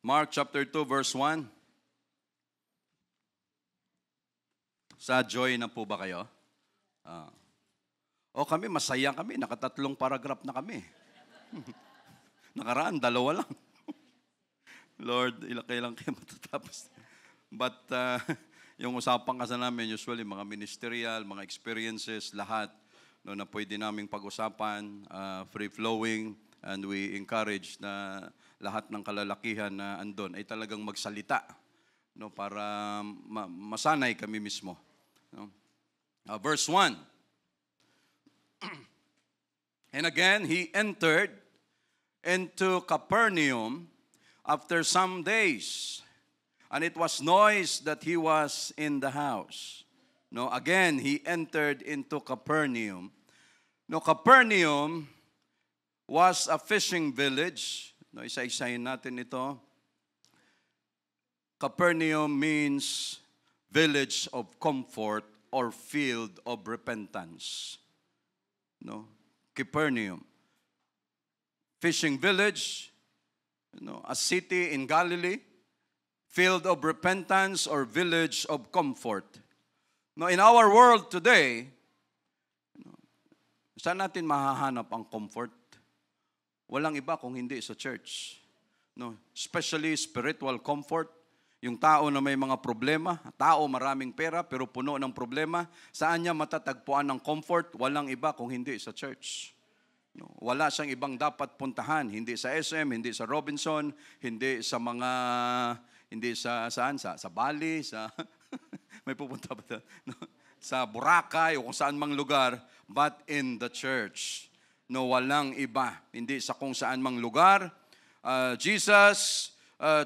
Mark chapter 2 verse 1. Sa joy na po ba kayo? Kami, masaya kami. Nakatatlong paragraph na kami. Nakaraan, 2 lang. Lord, kailan kayo matatapos? But yung usapan kasi namin, usually mga ministerial, mga experiences, lahat no, na pwede naming pag-usapan, free-flowing, and we encourage na lahat ng kalalakihan na andon ay talagang magsalita no, para masanay kami mismo. No? Verse 1. And again, he entered into Capernaum after some days, and it was noised that he was in the house. No, again, he entered into Capernaum. No, Capernaum was a fishing village. No, isa-isahin natin ito. Capernaum means village of comfort or field of repentance. No, Capernaum. Fishing village, a city in Galilee, field of repentance or village of comfort. Now, in our world today, saan natin mahahanap ang comfort? Walang iba kung hindi sa church. No, especially spiritual comfort. Yung tao na may mga problema, tao maraming pera pero puno ng problema, saan niya matatagpuan ng comfort? Walang iba kung hindi sa church. No, wala siyang ibang dapat puntahan, hindi sa SM, hindi sa Robinson, hindi sa sa Bali, sa may pupunta ba ito? No, sa Boracay o kung saan mang lugar, but in the church. No, walang iba, hindi sa kung saan mang lugar. Jesus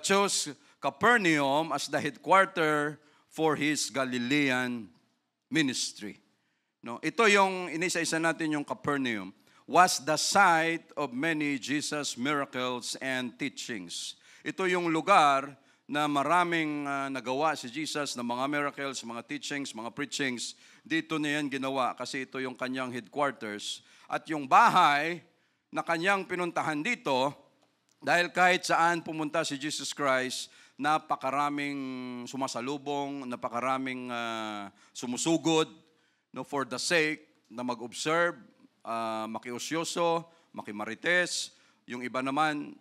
chose Capernaum as the headquarter for his Galilean ministry. No, ito yung inisa-isa natin yung Capernaum. Was the site of many Jesus miracles and teachings. Ito yung lugar na maraming nagawa si Jesus na mga miracles, mga teachings, mga preachings. Dito na yan ginawa kasi ito yung kanyang headquarters. At yung bahay na kanyang pinuntahan dito, dahil kahit saan pumunta si Jesus Christ, napakaraming sumasalubong, napakaraming sumusugod no, for the sake na mag-observe, makiusyoso, makimarites. Yung iba naman,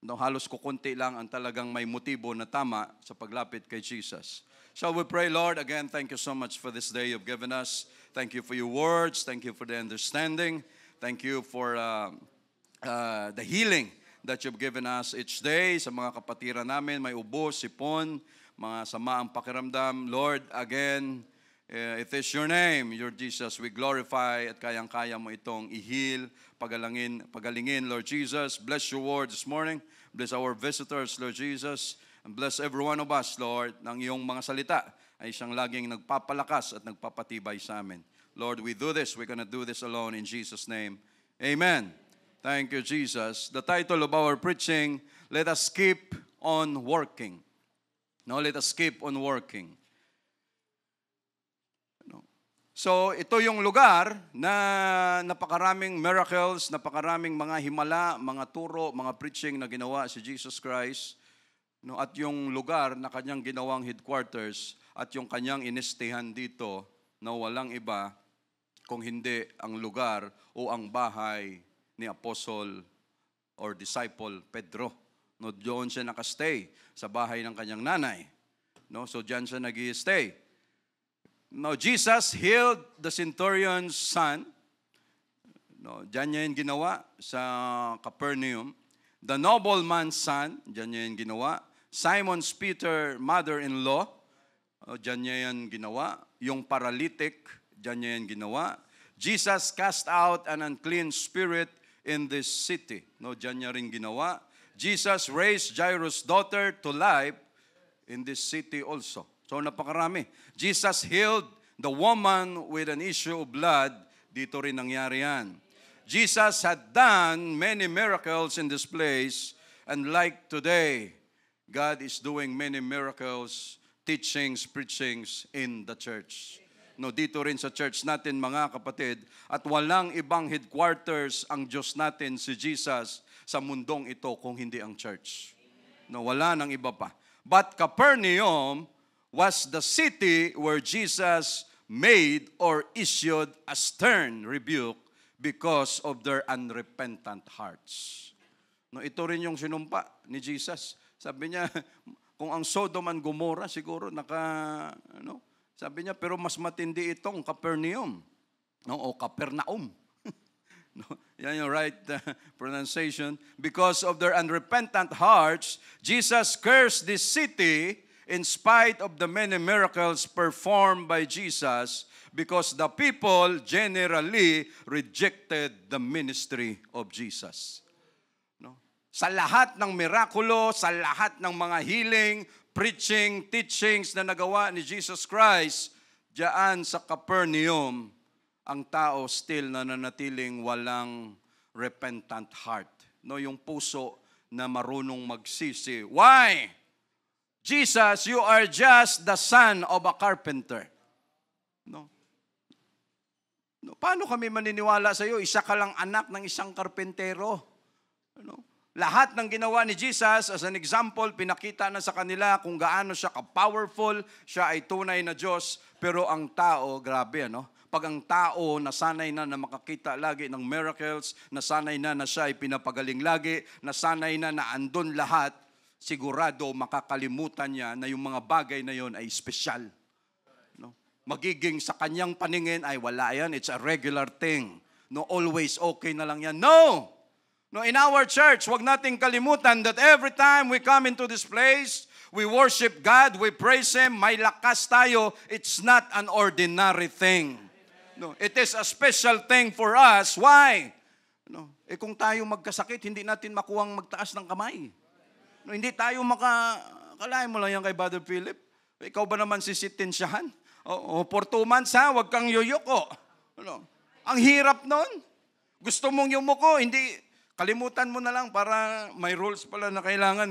no, halos kukunti lang ang talagang may motibo na tama sa paglapit kay Jesus. Shall we pray, Lord? Again, thank you so much for this day you've given us. Thank you for your words. Thank you for the understanding. Thank you for the healing that you've given us each day. Sa mga kapatiran namin, may ubo, sipon, mga sama ang pakiramdam. Lord, again, it is your name, your Jesus, we glorify at kayang-kaya mo itong i-heal, pagalingin, Lord Jesus. Bless your word this morning. Bless our visitors, Lord Jesus. And bless every one of us, Lord, ng iyong mga salita ay siyang laging nagpapalakas at nagpapatibay sa amin. Lord, we do this. We're going to do this alone in Jesus' name. Amen. Thank you, Jesus. The title of our preaching, Let Us Keep on Working. No, let us keep on working. So, ito yung lugar na napakaraming miracles, napakaraming mga himala, mga turo, mga preaching na ginawa si Jesus Christ. No, at yung lugar na kanyang ginawang headquarters at yung kanyang inestehan dito na walang iba kung hindi ang lugar o ang bahay ni Apostle or disciple Pedro. No, doon siya nakastay sa bahay ng kanyang nanay. No, so diyan siya nag-i-stay. Now, Jesus healed the centurion's son. No, diyan niya yung ginawa sa Capernaum. The nobleman's son, diyan niya yung ginawa. Simon's Peter, mother-in-law, diyan niya yung ginawa. Yung paralytic, diyan niya yung ginawa. Jesus cast out an unclean spirit in this city. No, diyan niya rin ginawa. Jesus raised Jairus' daughter to life in this city also. So napakarami. Jesus healed the woman with an issue of blood. Dito rin nangyari yan. Jesus had done many miracles in this place. And like today, God is doing many miracles, teachings, preachings in the church. No, dito rin sa church natin mga kapatid. At walang ibang headquarters ang Diyos natin si Jesus sa mundong ito kung hindi ang church. No, wala nang iba pa. But Capernaum was the city where Jesus made or issued a stern rebuke because of their unrepentant hearts. No, ito rin yung sinumpa ni Jesus. Sabi niya, kung ang Sodom and Gomorrah siguro sabi niya, pero mas matindi itong Capernaum. No, o Capernaum. No, yan yung right pronunciation. Because of their unrepentant hearts, Jesus cursed this city in spite of the many miracles performed by Jesus, because the people generally rejected the ministry of Jesus. No? Sa lahat ng mirakulo, sa lahat ng mga healing, preaching, teachings na nagawa ni Jesus Christ, diyan sa Capernaum, ang tao still nananatiling walang repentant heart. No, yung puso na marunong magsisi. Why? Jesus, you are just the son of a carpenter. No. Paano kami maniniwala sa iyo? Isa ka lang anak ng isang karpentero. No? Lahat ng ginawa ni Jesus, as an example, pinakita na sa kanila kung gaano siya ka-powerful, siya ay tunay na Diyos, pero ang tao, grabe, pag ang tao nasanay na makakita lagi ng miracles, nasanay na siya ay pinapagaling lagi, nasanay na andun lahat, sigurado makakalimutan niya na yung mga bagay na yon ay espesyal. No? Magiging sa kanyang paningin ay wala yan, it's a regular thing. No, always okay na lang yan. No! No, in our church, wag nating kalimutan that every time we come into this place, we worship God, we praise Him, may lakas tayo, it's not an ordinary thing. No, it is a special thing for us. Why? No, kung tayo magkasakit, hindi natin makuhang magtaas ng kamay. No, hindi tayo kalahin mo lang yan kay Brother Philip. Ikaw ba naman sisitensyahan? For 2 months wag kang yuyuko. No, ang hirap nun. Gusto mong yumuko, hindi, kalimutan mo na lang para may rules pala na kailangan,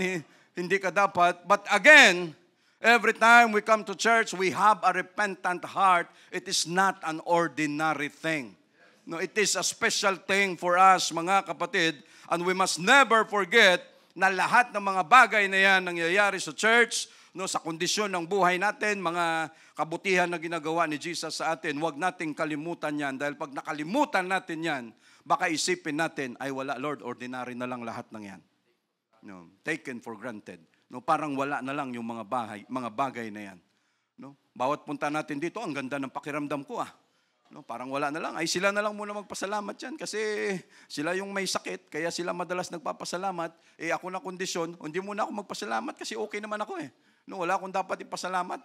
hindi ka dapat. But again, every time we come to church, we have a repentant heart. It is not an ordinary thing. No, it is a special thing for us, mga kapatid, and we must never forget na lahat ng mga bagay na yan nangyayari sa church, no, sa kondisyon ng buhay natin, mga kabutihan na ginagawa ni Jesus sa atin, huwag nating kalimutan yan. Dahil pag nakalimutan natin yan, baka isipin natin, ay wala, Lord, ordinary na lang lahat ng yan. No, taken for granted. No, parang wala na lang yung mga bagay na yan. No, bawat punta natin dito, ang ganda ng pakiramdam ko No, parang wala na lang. Ay sila na lang muna magpasalamat yan kasi sila yung may sakit, kaya sila madalas nagpapasalamat. Ako na kondisyon, hindi muna ako magpasalamat kasi okay naman ako No, wala akong dapat ipasalamat.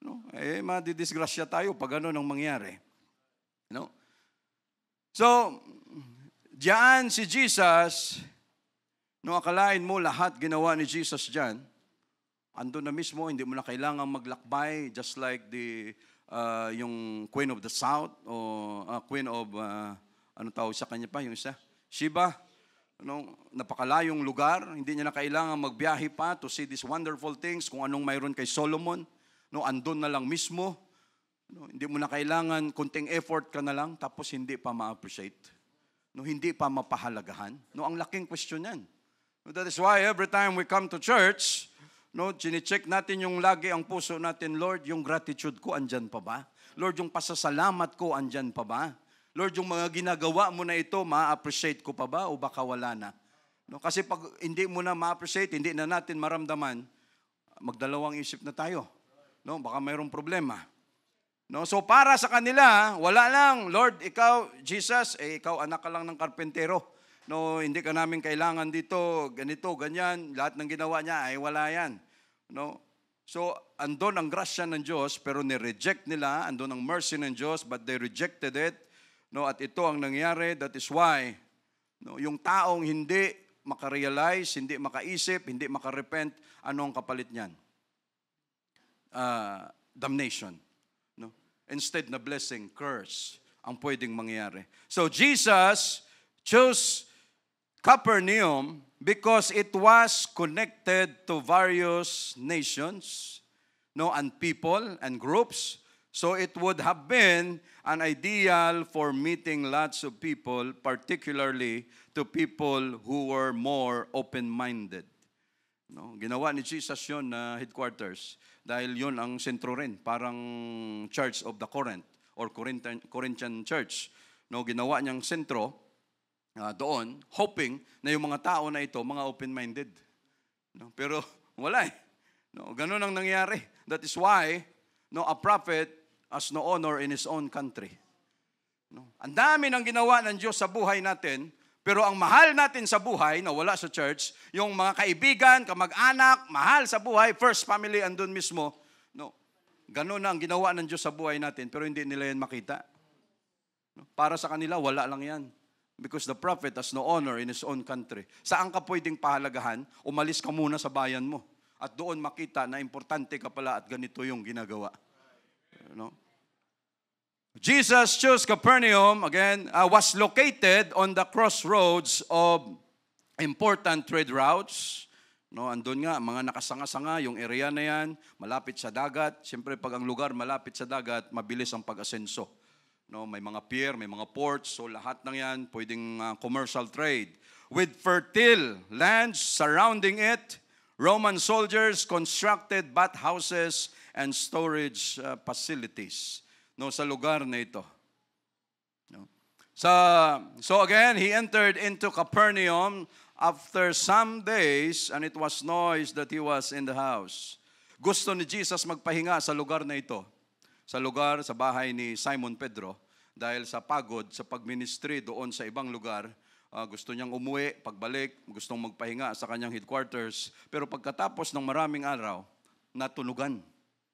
No, madidisgrasya tayo pag ano nang mangyari. No? So, diyan si Jesus, no, akalain mo lahat ginawa ni Jesus diyan. Ando na mismo, hindi mo na kailangan maglakbay, just like yung Queen of the South o Queen of ano tawag sa kanya pa yung isa, Sheba. No, napakalayong lugar, hindi niya na kailangan magbiyahe pa to see these wonderful things, kung anong mayroon kay Solomon. No, andun na lang mismo. No, hindi mo na kailangan, kunting effort ka na lang, tapos hindi pa ma-appreciate. No, hindi pa mapahalagahan. No, ang laking question yan. No, that is why every time we come to church, no, chine-check natin yung lagi ang puso natin, Lord, yung gratitude ko andyan pa ba? Lord, yung pasasalamat ko andyan pa ba? Lord, yung mga ginagawa mo na ito, ma-appreciate ko pa ba o baka wala na? No, kasi pag hindi mo na ma-appreciate, hindi na natin maramdaman, magdalawang isip na tayo. No, baka mayroong problema. No, so para sa kanila, wala lang, Lord, ikaw, Jesus, ikaw anak ka lang ng karpentero. No, hindi ka namin kailangan dito, ganito, ganyan, lahat ng ginawa niya ay wala yan. No? So, andon ang grasya ng Diyos, pero ni-reject nila, andon ang mercy ng Diyos, but they rejected it. No, at ito ang nangyari, that is why, no, yung taong hindi makarealize, hindi makaisip, hindi makarepent, ano ang kapalit niyan? Damnation. No? Instead na blessing, curse ang pwedeng mangyari. So, Jesus chose Capernaum because it was connected to various nations, no, and people and groups. So it would have been an ideal for meeting lots of people, particularly to people who were more open-minded. No, ginawa ni Jesus yun na headquarters dahil yun ang sentro rin, parang Church of the Corinth or Corinthian Church. No, ginawa niyang sentro doon, hoping na yung mga tao na ito, mga open-minded. No, pero wala eh. No, ganun ang nangyari. That is why a prophet has no honor in his own country. No, ang dami ng ginawa ng Diyos sa buhay natin, pero ang mahal natin sa buhay na wala sa church, yung mga kaibigan, kamag-anak, mahal sa buhay, first family andun mismo. No, ganun na ang ginawa ng Diyos sa buhay natin, pero hindi nila yan makita. No, para sa kanila, wala lang yan. Because the prophet has no honor in his own country. Saan ka pwedeng pahalagahan? Umalis ka muna sa bayan mo. At doon makita na importante ka pala at ganito yung ginagawa. No? Jesus chose Capernaum, again, was located on the crossroads of important trade routes. No, andun nga, mga nakasanga-sanga, yung area na yan, malapit sa dagat. Siyempre, pag ang lugar malapit sa dagat, mabilis ang pag-asenso. No, may mga pier, may mga ports, so lahat ng yan, pwedeng commercial trade. With fertile lands surrounding it, Roman soldiers constructed bathhouses and storage facilities. No, sa lugar na ito. No. So again, he entered into Capernaum after some days, and it was noised that he was in the house. Gusto ni Jesus magpahinga sa lugar na ito. Sa lugar, sa bahay ni Simon Pedro, dahil sa pagod, sa pagministry doon sa ibang lugar, gusto niyang umuwi, pagbalik, gustong magpahinga sa kanyang headquarters. Pero pagkatapos ng maraming araw, natunugan.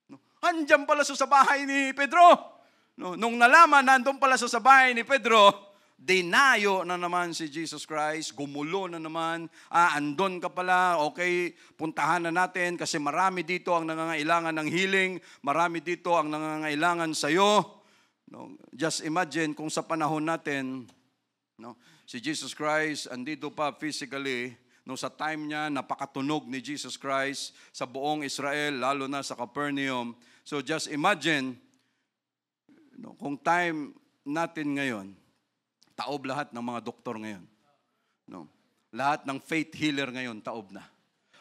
No? Andiyan pala sa bahay ni Pedro. No, nung nalaman na andun pala sa bahay ni Pedro, dinayo na naman si Jesus Christ, gumulo na naman, andun ka pala, okay, puntahan na natin kasi marami dito ang nangangailangan ng healing, marami dito ang nangangailangan sa'yo. No, just imagine kung sa panahon natin, no, si Jesus Christ andito pa physically, no, sa time niya, napakatunog ni Jesus Christ sa buong Israel, lalo na sa Capernaum. So just imagine, no, kung time natin ngayon, taob lahat ng mga doktor ngayon. No? Lahat ng faith healer ngayon, taob na.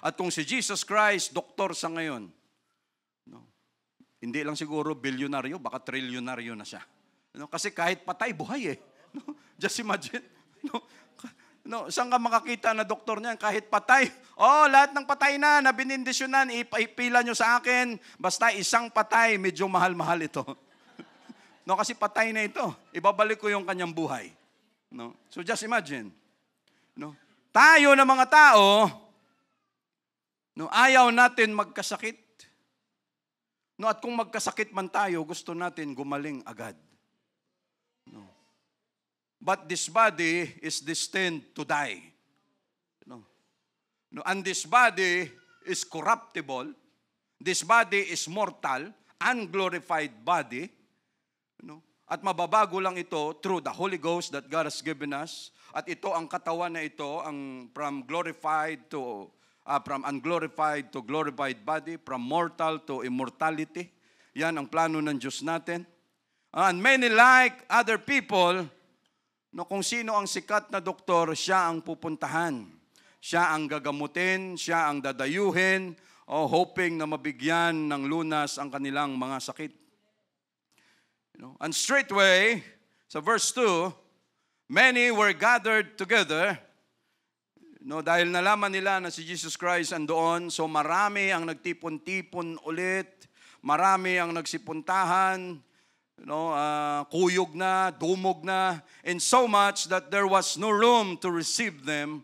At kung si Jesus Christ, doktor sa ngayon, no, hindi lang siguro bilyonaryo, baka trilyonaryo na siya. No? Kasi kahit patay, buhay eh. No? Just imagine. No, saan ka makakita na doktor niyan? Kahit patay. Lahat ng patay na binindisyonan, ipila nyo sa akin. Basta isang patay, medyo mahal-mahal ito. No, kasi patay na ito. Ibabalik ko yung kanyang buhay. No? So just imagine. No? Tayo na mga tao, no, ayaw natin magkasakit. No, at kung magkasakit man tayo, gusto natin gumaling agad. No. But this body is destined to die. No. No, and this body is corruptible. This body is mortal, unglorified body. No? At mababago lang ito through the Holy Ghost that God has given us. At ito ang katawan na ito, ang from unglorified to glorified body, from mortal to immortality. Yan ang plano ng Diyos natin. And many like other people, no, kung sino ang sikat na doktor, siya ang pupuntahan. Siya ang gagamutin, siya ang dadayuhin, hoping na mabigyan ng lunas ang kanilang mga sakit. And straightway, sa verse 2, many were gathered together. No, dahil nalaman nila na si Jesus Christ andoon, so marami ang nagtipon-tipon ulit, marami ang nagsipuntahan, no, kuyog na, dumog na, and so much that there was no room to receive them.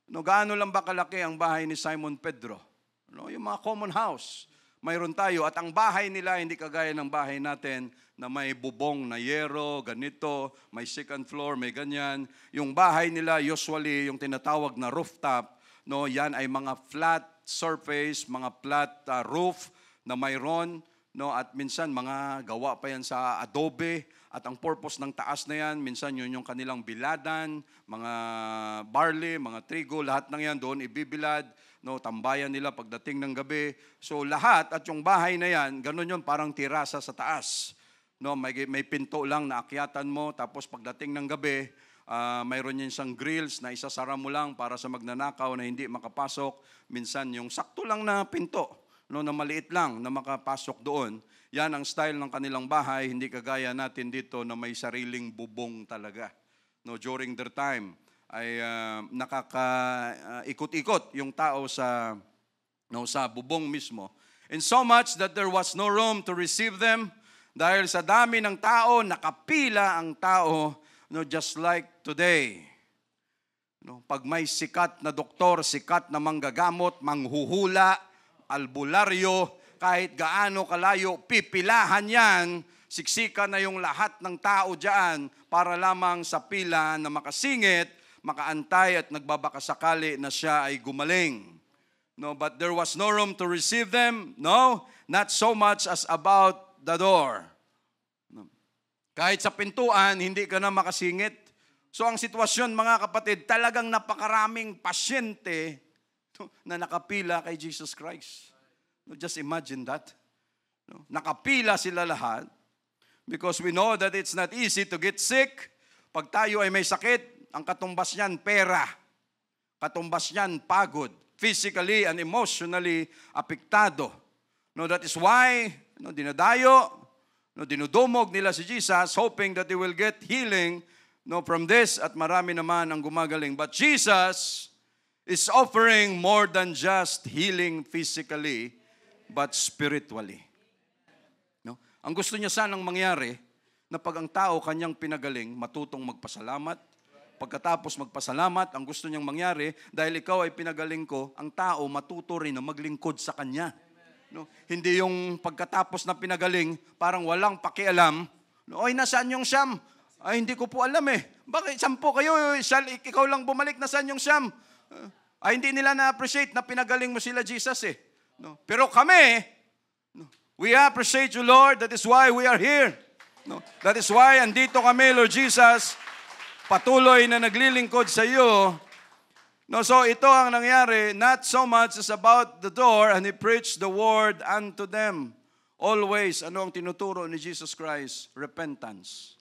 No, gaano lang ba kalaki ang bahay ni Simon Pedro? No, yung mga common house, mayroon tayo. At ang bahay nila, hindi kagaya ng bahay natin, na may bubong na yero, ganito, may second floor, may ganyan. Yung bahay nila, usually, yung tinatawag na rooftop, no, yan ay mga flat surface, mga flat roof na mayroon, no, at minsan mga gawa pa yan sa adobe, at ang purpose ng taas na yan, minsan yun yung kanilang biladan, mga barley, mga trigo, lahat ng yan doon ibibilad, no, tambayan nila pagdating ng gabi. So lahat, at yung bahay na yan, ganun yun, parang tirasa sa taas. No, may pinto lang na akyatan mo, tapos pagdating ng gabi, mayroon yan siyang grills na isasara mo lang para sa magnanakaw na hindi makapasok. Minsan yung sakto lang na pinto, no, na maliit lang na makapasok doon. Yan ang style ng kanilang bahay, hindi kagaya natin dito na may sariling bubong talaga. No, during their time ay nakakaikot-ikot yung tao sa bubong mismo. And so much that there was no room to receive them. Dahil sa dami ng tao, nakapila ang tao, no, just like today. No, pag may sikat na doktor, sikat na manggagamot, manghuhula, albularyo, kahit gaano kalayo, pipilahan yan, siksika na yung lahat ng tao dyan para lamang sa pila na makasingit, makaantay at nagbabakasakali na siya ay gumaling. No, but there was no room to receive them. No, not so much as about the door. No. Kahit sa pintuan, hindi ka na makasingit. So ang sitwasyon, mga kapatid, talagang napakaraming pasyente na nakapila kay Jesus Christ. No, just imagine that. No, nakapila sila lahat because we know that it's not easy to get sick. Pag tayo ay may sakit, ang katumbas niyan, pera. Katumbas niyan, pagod. Physically and emotionally apektado. No, that is why dinadayo, dinudumog nila si Jesus hoping that they will get healing from this at marami naman ang gumagaling. But Jesus is offering more than just healing physically but spiritually. No? Ang gusto niya sanang mangyari na pag ang tao kanyang pinagaling, matutong magpasalamat. Pagkatapos magpasalamat, ang gusto niyang mangyari, dahil ikaw ay pinagaling ko, ang tao matuto rin na maglingkod sa Kanya. No? Hindi yung pagkatapos na pinagaling, parang walang pakialam. No, ay, nasaan yung siyam? Ay, hindi ko po alam eh. Bakit 10 kayo? Ikaw lang bumalik, nasaan yung siyam? Ay, hindi nila na-appreciate na pinagaling mo sila, Jesus eh. No? Pero kami, we appreciate you, Lord. That is why we are here. No? That is why andito kami, Lord Jesus, patuloy na naglilingkod sa iyo. No, so ito ang nangyari, not so much as about the door, and He preached the word unto them. Always, ano ang tinuturo ni Jesus Christ? Repentance.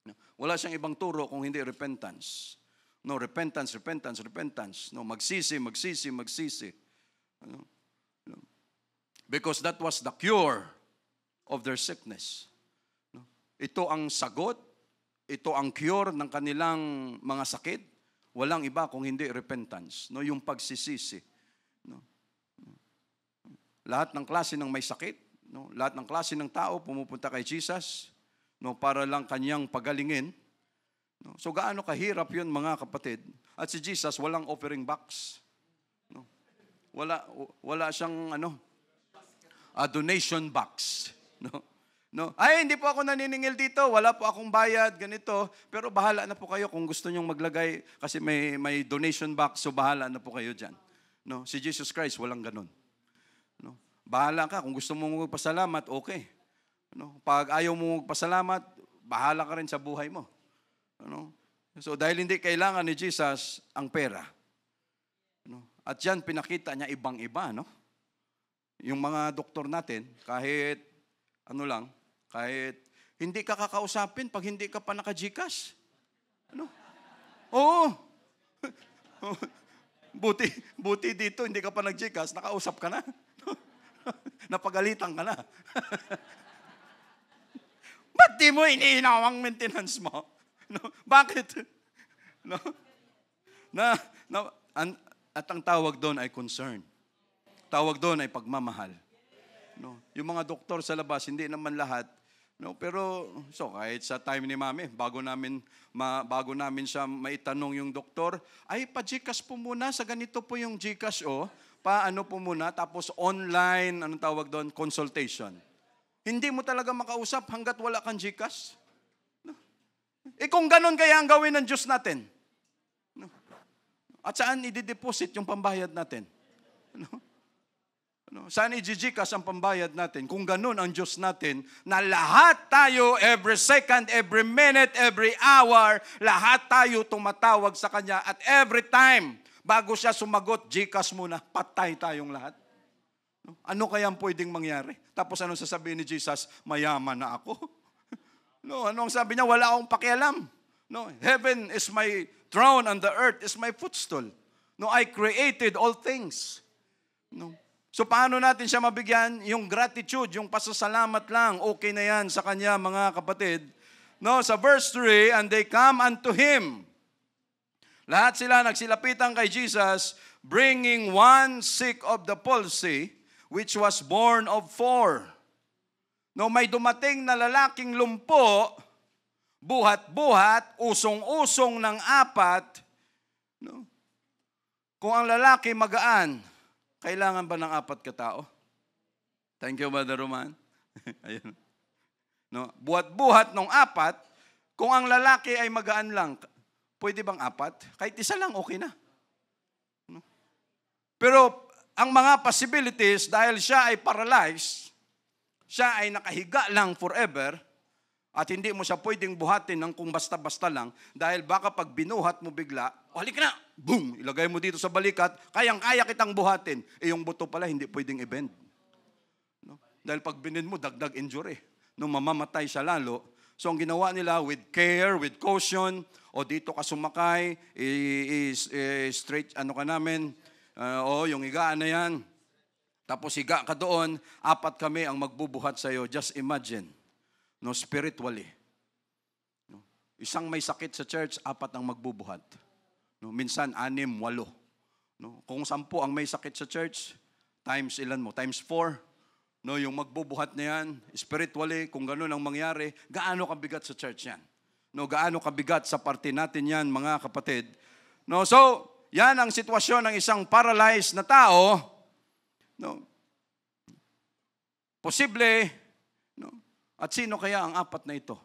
No, wala siyang ibang turo kung hindi repentance. No, repentance, repentance, repentance. No, magsisi, magsisi, magsisi. No, no. Because that was the cure of their sickness. No, ito ang sagot, ito ang cure ng kanilang mga sakit. Walang iba kung hindi repentance, no, yung pagsisisi. No. Lahat ng klase ng may sakit, no, lahat ng klase ng tao pumupunta kay Jesus, no, para lang kanyang pagalingin. No. So gaano kahirap 'yun, mga kapatid? At si Jesus walang offering box. No. Wala siyang donation box, no. No, ay hindi po ako naniningil dito, wala po akong bayad, ganito, pero bahala na po kayo kung gusto nyong maglagay kasi may donation box, so bahala na po kayo diyan. No, si Jesus Christ walang ganun. No, bahala ka kung gusto mong magpasalamat, okay. No, pag ayaw mo magpasalamat, bahala ka rin sa buhay mo. No? So dahil hindi kailangan ni Jesus ang pera. No? At yan pinakita niya ibang-iba, no? Yung mga doktor natin, kahit kahit hindi ka kakausapin pag hindi ka pa naka-GCash. Ano? Oo. Buti dito, hindi ka pa nag-GCash, nakausap ka na. Napagalitan ka na. Ba't di mo iniinaw ang maintenance mo? No? Bakit? No? At ang tawag doon ay concern. Tawag doon ay pagmamahal. No, yung mga doktor sa labas, hindi naman lahat. No, pero so kahit sa time ni Mami, bago namin siya maitanong yung doktor, ay pa-GCash po muna, sa ganito po yung GCash paano po muna, tapos online, anong tawag doon, consultation. Hindi mo talaga makausap hanggat wala kang GCash. No. Kung ganun kaya ang gawin ng Diyos natin. No. At saan i-deposit yung pambayad natin? No. Saan i-GCash ang pambayad natin? Kung ganun ang Diyos natin, na lahat tayo, every second, every minute, every hour, lahat tayo tumatawag sa Kanya at every time, bago siya sumagot, GCash muna, patay tayong lahat. Ano kaya ang pwedeng mangyari? Tapos anong sasabihin ni Jesus? Mayaman na ako. No, anong sabi niya? Wala akong pakialam. No, heaven is my throne and the earth is my footstool. No, I created all things. No. So paano natin siya mabigyan? Yung gratitude, yung pasasalamat lang, okay na yan sa kanya, mga kapatid. No, sa verse 3, and they come unto him. Lahat sila nagsilapitan kay Jesus, bringing one sick of the palsy, which was born of 4. No, may dumating na lalaking lumpo, buhat-buhat, usong-usong ng 4. No? Kung ang lalaki magaan, kailangan ba ng 4 katao? Thank you, Brother Roman. Ayun. No? Buhat-buhat ng 4, kung ang lalaki ay magaan lang, pwede bang 4? Kahit isa lang, okay na. No? Pero ang mga possibilities, dahil siya ay paralyzed, siya ay nakahiga lang forever, at hindi mo siya pwedeng buhatin ng kung basta-basta lang, dahil baka pag binuhat mo bigla, halika na, boom, ilagay mo dito sa balikat, kayang-kaya kitang buhatin. Yung buto pala, hindi pwedeng i-bend. No? Dahil pag binend mo, dagdag injury. No, mamamatay siya lalo. So ang ginawa nila, with care, with caution, o dito ka sumakay, straight, ano ka namin, yung higaan na yan. Tapos higa ka doon, 4 kami ang magbubuhat sa iyo. Just imagine. No, spiritually. No, isang may sakit sa church, 4 ang magbubuhat. No, minsan 6, 8. No, kung 10 ang may sakit sa church, times ilan mo? Times 4. No, yung magbubuhat na yan, spiritually, kung gano'n ang mangyari, gaano kabigat sa church yan? No, gaano kabigat sa parte natin yan, mga kapatid? No, so, yan ang sitwasyon ng isang paralyzed na tao. No, posible, no, at sino kaya ang 4 na ito?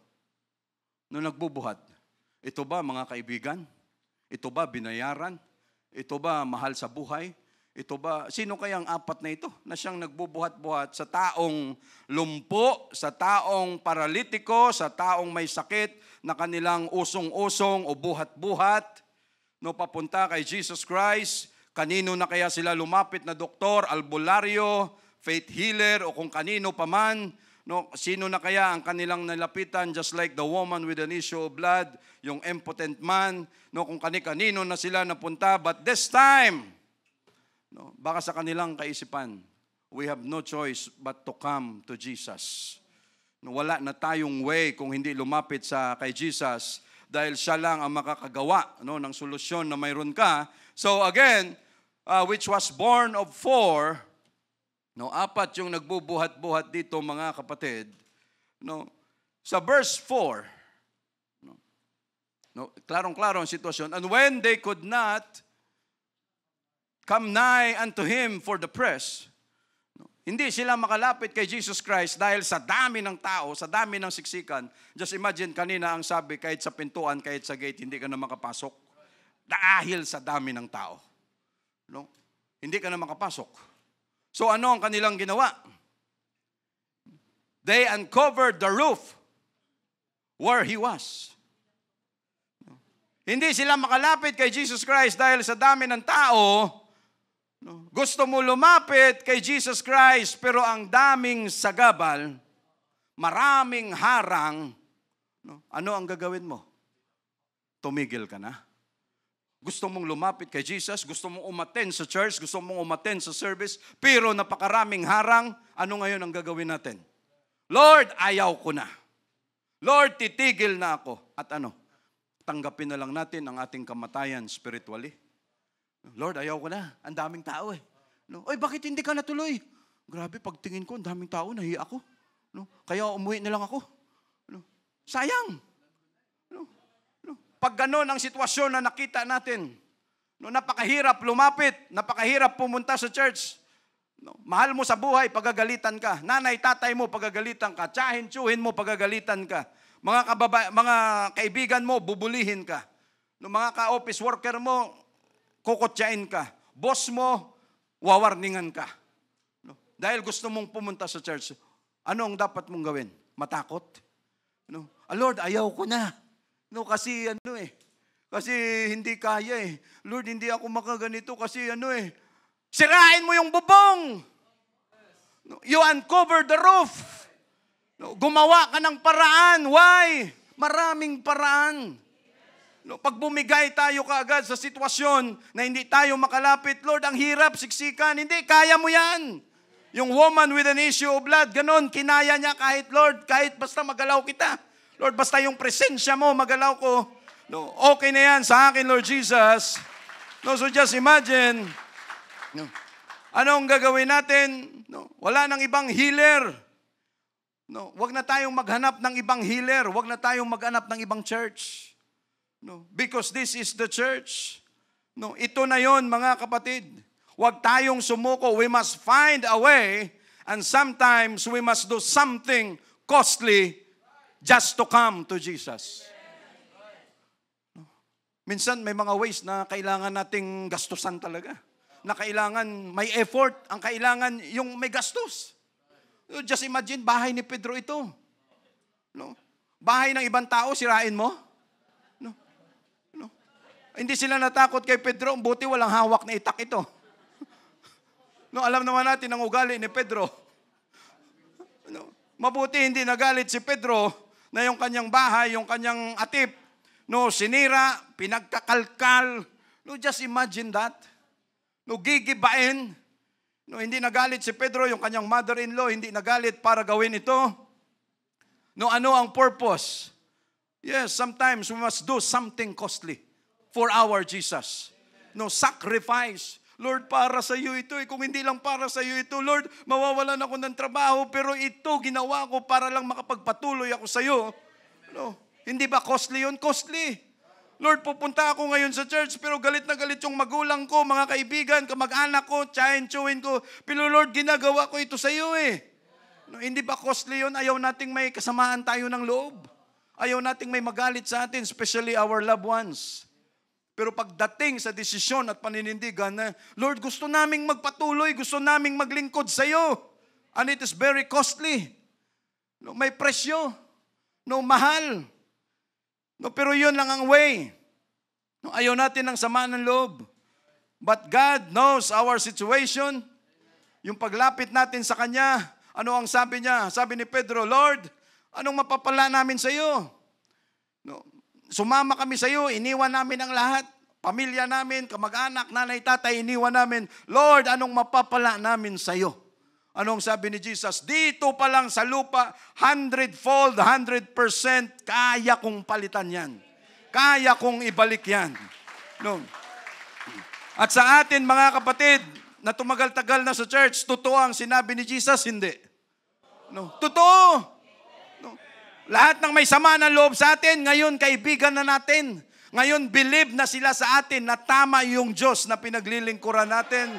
No, nagbubuhat. Ito ba mga kaibigan? Ito ba binayaran? Ito ba mahal sa buhay? Ito ba, sino kaya ang 4 na ito na siyang nagbubuhat-buhat sa taong lumpo, sa taong paralitiko, sa taong may sakit na kanilang usong-usong o buhat-buhat, no, papunta kay Jesus Christ? Kanino na kaya sila lumapit na doktor, albularyo, faith healer, o kung kanino paman? No, sino na kaya ang kanilang nalapitan, just like the woman with an issue of blood, yung impotent man, no, kung kani-kanino na sila napunta, but this time, no, baka sa kanilang kaisipan, we have no choice but to come to Jesus. No, wala na tayong way kung hindi lumapit sa kay Jesus, dahil siya lang ang makakagawa, no, ng solusyon na mayroon ka. So again, which was born of 4, no, 4 yung nagbubuhat-buhat dito, mga kapatid. No, sa verse 4, no, klarong-klaro ang sitwasyon. And when they could not come nigh unto him for the press, no, hindi sila makalapit kay Jesus Christ dahil sa dami ng tao, sa dami ng siksikan. Just imagine kanina ang sabi, kahit sa pintuan, kahit sa gate, hindi ka na makapasok. Dahil sa dami ng tao. No? Hindi ka na makapasok. So ano ang kanilang ginawa? They uncovered the roof where he was. Hindi sila makalapit kay Jesus Christ dahil sa dami ng tao. Gusto mo lumapit kay Jesus Christ, pero ang daming sagabal, maraming harang. Ano ang gagawin mo? Tumigil ka na. Gusto mong lumapit kay Jesus, gusto mong umattend sa church, gusto mong umattend sa service, pero napakaraming harang, ano ngayon ang gagawin natin? Lord, ayaw ko na. Lord, titigil na ako. At ano? Tanggapin na lang natin ang ating kamatayan spiritually. Lord, ayaw ko na. Ang daming tao eh. No? Oy, bakit hindi ka natuloy? Grabe, pagtingin ko, ang daming tao, nahiya ako. No? Kaya umuwi na lang ako. No? Sayang. Pag gano'n ang sitwasyon na nakita natin, no, napakahirap lumapit, napakahirap pumunta sa church. No, mahal mo sa buhay, pagagalitan ka. Nanay, tatay mo, pagagalitan ka. Tsahin, tsuhin mo, pagagalitan ka. Mga kaibigan mo, bubulihin ka. No, mga ka-office worker mo, kukutsain ka. Boss mo, wawarningan ka. No, dahil gusto mong pumunta sa church, ano ang dapat mong gawin? Matakot? No, Lord, ayaw ko na. No, kasi kasi hindi kaya eh. Lord, hindi ako makaganito kasi sirain mo yung bubong. No, you uncover the roof. No, gumawa ka ng paraan. Why? Maraming paraan. No, pag bumigay tayo kaagad sa sitwasyon na hindi tayo makalapit, Lord, ang hirap, siksikan, hindi, kaya mo yan. Yung woman with an issue of blood, ganon, kinaya niya kahit, Lord, kahit basta magalaw kita. Lord, basta yung presensya mo, magalaw ko. No, okay na yan sa akin, Lord Jesus. No, so just imagine, no, anong gagawin natin? No, wala nang ibang healer. No, wag na tayong maghanap ng ibang healer. Wag na tayong maghanap ng ibang church. No, because this is the church. No, ito na yon, mga kapatid. Huwag tayong sumuko. We must find a way, and sometimes we must do something costly just to come to Jesus. No, minsan may mga ways na kailangan nating gastusan talaga. Na kailangan may effort, ang kailangan yung may gastos. Just imagine, bahay ni Pedro ito. No? Bahay ng ibang tao, sirain mo? Hindi sila natakot kay Pedro, buti walang hawak na itak ito. No, alam naman natin ang ugali ni Pedro. No, mabuti hindi nagalit si Pedro na yung kanyang bahay, yung kanyang atip, no, sinira, pinagkakalkal. No, just imagine that. No, gigibain. No, hindi nagalit si Pedro, yung kanyang mother-in-law, hindi nagalit para gawin ito. No, ano ang purpose? Yes, sometimes we must do something costly for our Jesus. No, sacrifice. Lord, para sa iyo ito. Kung hindi lang para sa iyo ito, Lord, mawawalan ako ng trabaho, pero ito ginawa ko para lang makapagpatuloy ako sa iyo. No, hindi ba costly yun? Costly. Lord, pupunta ako ngayon sa church, pero galit na galit yung magulang ko, mga kaibigan, kamag-anak ko, tsahin-tsuhin ko. Pero Lord, ginagawa ko ito sa iyo eh. No, hindi ba costly yun? Ayaw nating may kasamaan tayo ng loob. Ayaw nating may magalit sa atin, especially our loved ones. Pero pagdating sa desisyon at paninindigan na, Lord, gusto naming magpatuloy, gusto naming maglingkod sa iyo. And it is very costly. No, may presyo. No, mahal. No, pero yun lang ang way. No, ayaw natin ng sama ng loob. But God knows our situation. Yung paglapit natin sa Kanya, ano ang sabi niya? Sabi ni Pedro, Lord, anong mapapala namin sa iyo? No, sumama kami sa iyo, iniwan namin ang lahat. Pamilya namin, kamag-anak, nanay, tatay, iniwan namin. Lord, anong mapapala namin sa iyo? Anong sabi ni Jesus? Dito pa lang sa lupa, 100-fold, 100%, kaya kong palitan yan. Kaya kong ibalik yan. No. At sa atin, mga kapatid, na tumagal-tagal na sa church, totoo ang sinabi ni Jesus? Hindi. No. Totoo. No. Lahat ng may sama ng loob sa atin, ngayon kaibigan na natin. Ngayon believe na sila sa atin na tama yung Diyos na pinaglilingkuran natin.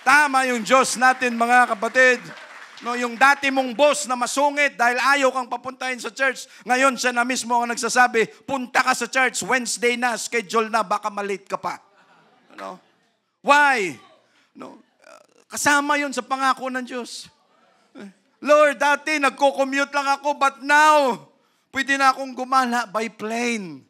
Tama yung Diyos natin, mga kapatid. No, yung dati mong boss na masungit dahil ayaw kang papuntahin sa church, ngayon siya na mismo ang nagsasabi, punta ka sa church, Wednesday na, schedule na, baka malate ka pa. No? Why? No? Kasama yun sa pangako ng Diyos. Lord, dati nagko-commute lang ako, but now, pwede na akong gumala by plane.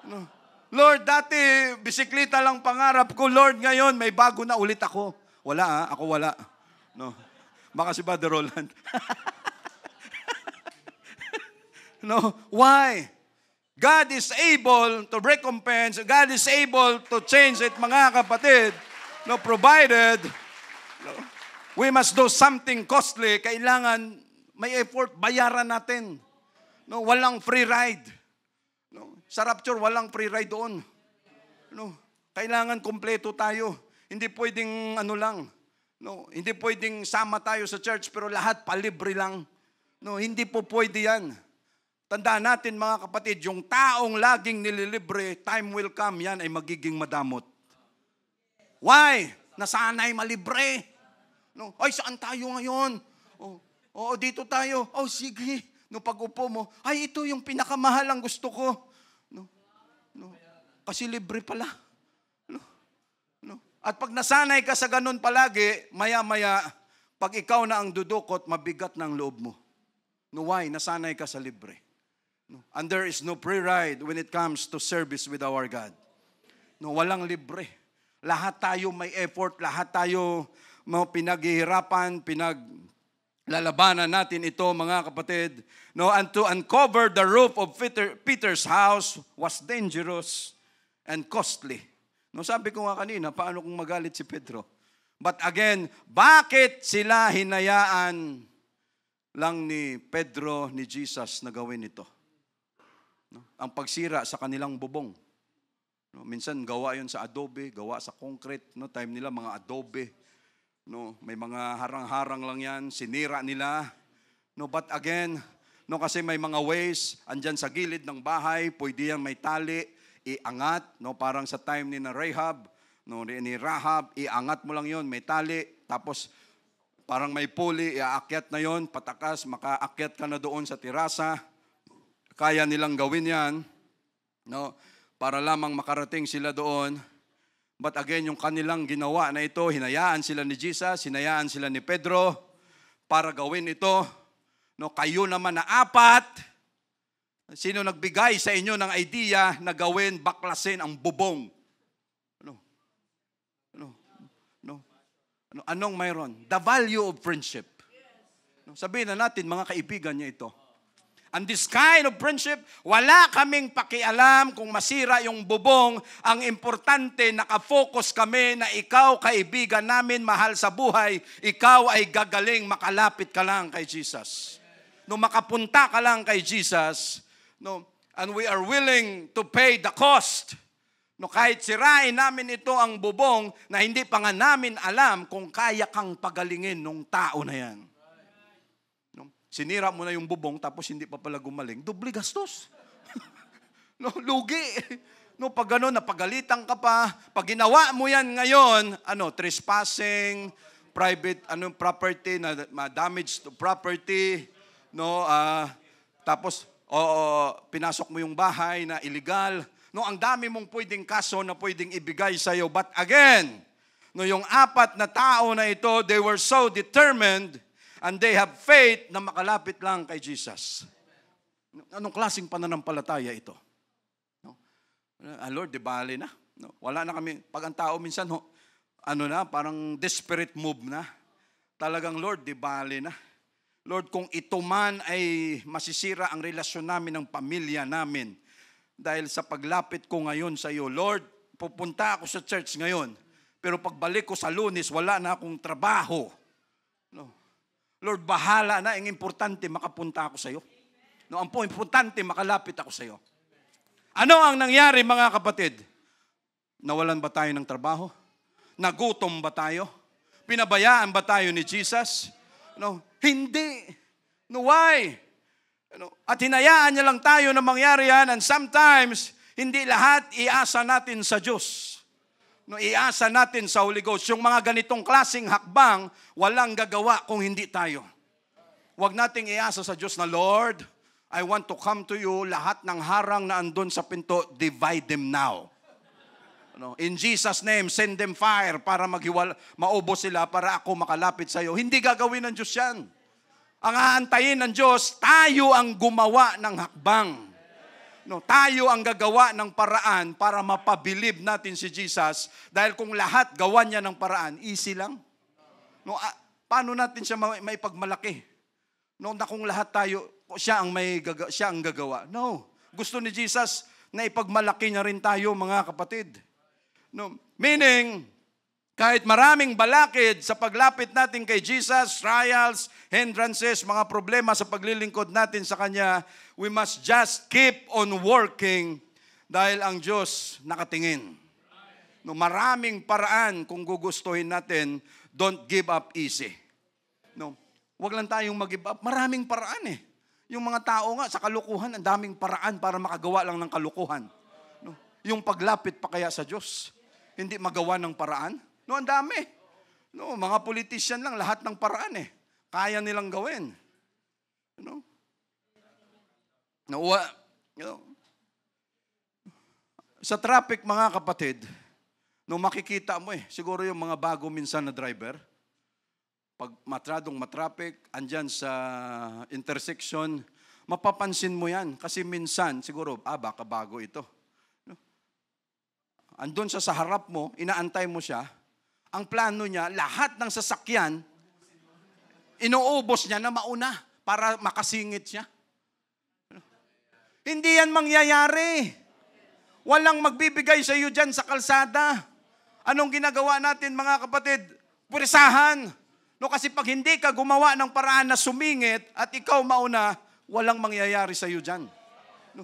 No. Lord, dati bisikleta lang pangarap ko. Lord, ngayon may bago na ulit ako. Wala ha? Ako wala. No. Baka si Brother Roland. No. Why? God is able to recompense. God is able to change it, mga kapatid. No, provided we must do something costly. Kailangan may effort, bayaran natin. No, walang free ride. No, sa rapture, walang free ride doon. No, kailangan kompleto tayo. Hindi pwedeng ano lang. No, hindi pwedeng sama tayo sa church pero lahat palibre lang. No, hindi po pwede yan. Tandaan natin, mga kapatid, yung taong laging nililibre, time will come, yan ay magiging madamot. Why? Nasanay malibre. No, ay, saan tayo ngayon? Oh, dito tayo. Oh, sige. No, pag-upo mo, ay, ito yung pinakamahal ang gusto ko. No, kasi libre pala. No. At pag nasanay ka sa ganun palagi, maya-maya, pag ikaw na ang dudukot, mabigat ng loob mo. No, why? Nasanay ka sa libre. No. And there is no free ride when it comes to service with our God. No, walang libre. Lahat tayo may effort, lahat tayo pinaghihirapan, Lalabanan natin ito, mga kapatid. No, and to uncover the roof of Peter's house was dangerous and costly. No, sabi ko nga kanina, paano kung magalit si Pedro? But again, bakit sila hinayaan lang ni Pedro, ni Jesus na gawin ito? No? Ang pagsira sa kanilang bubong. No, minsan gawa yon sa adobe, gawa sa concrete. No, time nila mga adobe. No, may mga harang-harang lang yan, sinira nila. No, but again, no, kasi may mga ways, andyan sa gilid ng bahay, pwede yan may tali, iangat, no, parang sa time ni Rahab, no, ni Rahab, iangat mo lang yon, may tali, tapos parang may pulley, iaakyat na yon, patakas, makaakyat ka na doon sa terasa. Kaya nilang gawin yan, no, para lamang makarating sila doon. But again, yung kanilang ginawa na ito, hinayaan sila ni Jesus, hinayaan sila ni Pedro para gawin ito. No, kayo naman na apat, sino nagbigay sa inyo ng idea na gawin, baklasin ang bubong? Anong mayroon? The value of friendship. No, sabihin na natin, mga kaibigan niya ito. And this kind of friendship, wala kaming pakialam kung masira yung bubong. Ang importante, nakafocus kami na ikaw, kaibigan namin, mahal sa buhay, ikaw ay gagaling, makalapit ka lang kay Jesus. No, makapunta ka lang kay Jesus, no, and we are willing to pay the cost. No, kahit sirain namin ito ang bubong na hindi pa nga namin alam kung kaya kang pagalingin ng tao na yan. Sinira mo na yung bubong tapos hindi pa pala gumaling, doble gastos. No, lugi. No, pag gano'n, napagalitan ka pa. Pag ginawa mo yan ngayon, trespassing, private property, na damage to property, no, tapos pinasok mo yung bahay na illegal. No, ang dami mong pwedeng kaso na pwedeng ibigay sa iyo. But again, no, yung apat na tao na ito, they were so determined and they have faith na makalapit lang kay Jesus. Anong klaseng pananampalataya ito? No? Lord, di bali na. No? Wala na kami. Pag ang tao minsan, parang desperate move na. Talagang, Lord, di bali na. Lord, kung ito man ay masisira ang relasyon namin ng pamilya namin dahil sa paglapit ko ngayon sa iyo, Lord, pupunta ako sa church ngayon. Pero pagbalik ko sa Lunes, wala na akong trabaho. No? Lord, bahala na. Ang importante, makapunta ako sa iyo. No, ang importante, makalapit ako sa iyo. Ano ang nangyari, mga kapatid? Nawalan ba tayo ng trabaho? Nagutom ba tayo? Pinabayaan ba tayo ni Jesus? No, hindi. No, why? At hinayaan niya lang tayo na mangyari yan, and sometimes, hindi lahat iasa natin sa Diyos. No, iasa natin sa Holy Ghost. Yung mga ganitong klaseng hakbang, walang gagawa kung hindi tayo. Huwag nating iasa sa Diyos na, Lord, I want to come to you. Lahat ng harang na andun sa pinto, divide them now. In Jesus' name, send them fire para maubos sila para ako makalapit sa iyo. Hindi gagawin ng Diyos yan. Ang aantayin ng Diyos, tayo ang gumawa ng hakbang. No, tayo ang gagawa ng paraan para mapabilib natin si Jesus. Dahil kung lahat gawa niya ng paraan, easy lang. No, paano natin siya maipagmalaki? No, na kung lahat tayo, siya ang gagawa. No, gusto ni Jesus na ipagmalaki niya rin tayo, mga kapatid. No, meaning, kahit maraming balakid sa paglapit natin kay Jesus, trials, hindrances, mga problema sa paglilingkod natin sa Kanya, we must just keep on working dahil ang Diyos nakatingin. No, maraming paraan kung gugustuhin natin, don't give up easy. No, wag lang tayong mag-give up. Maraming paraan eh. Yung mga tao nga sa kalukuhan, ang daming paraan para makagawa lang ng kalukuhan. No, yung paglapit pa kaya sa Diyos, hindi magawa ng paraan. No, ang dami. No, mga politician lang, lahat ng paraan eh. Kaya nilang gawin. No? Sa traffic, mga kapatid, no, makikita mo siguro yung mga bago minsan na driver, pag matraffic, andyan sa intersection, mapapansin mo yan. Kasi minsan, siguro, baka bago ito. No? Andun sa harap mo, inaantay mo siya, ang plano niya, lahat ng sasakyan, inuubos niya na mauna para makasingit siya. Hindi yan mangyayari. Walang magbibigay sa iyo dyan sa kalsada. Anong ginagawa natin mga kapatid? Purisahan. No, kasi pag hindi ka gumawa ng paraan na sumingit at ikaw mauna, walang mangyayari sa iyo dyan. No.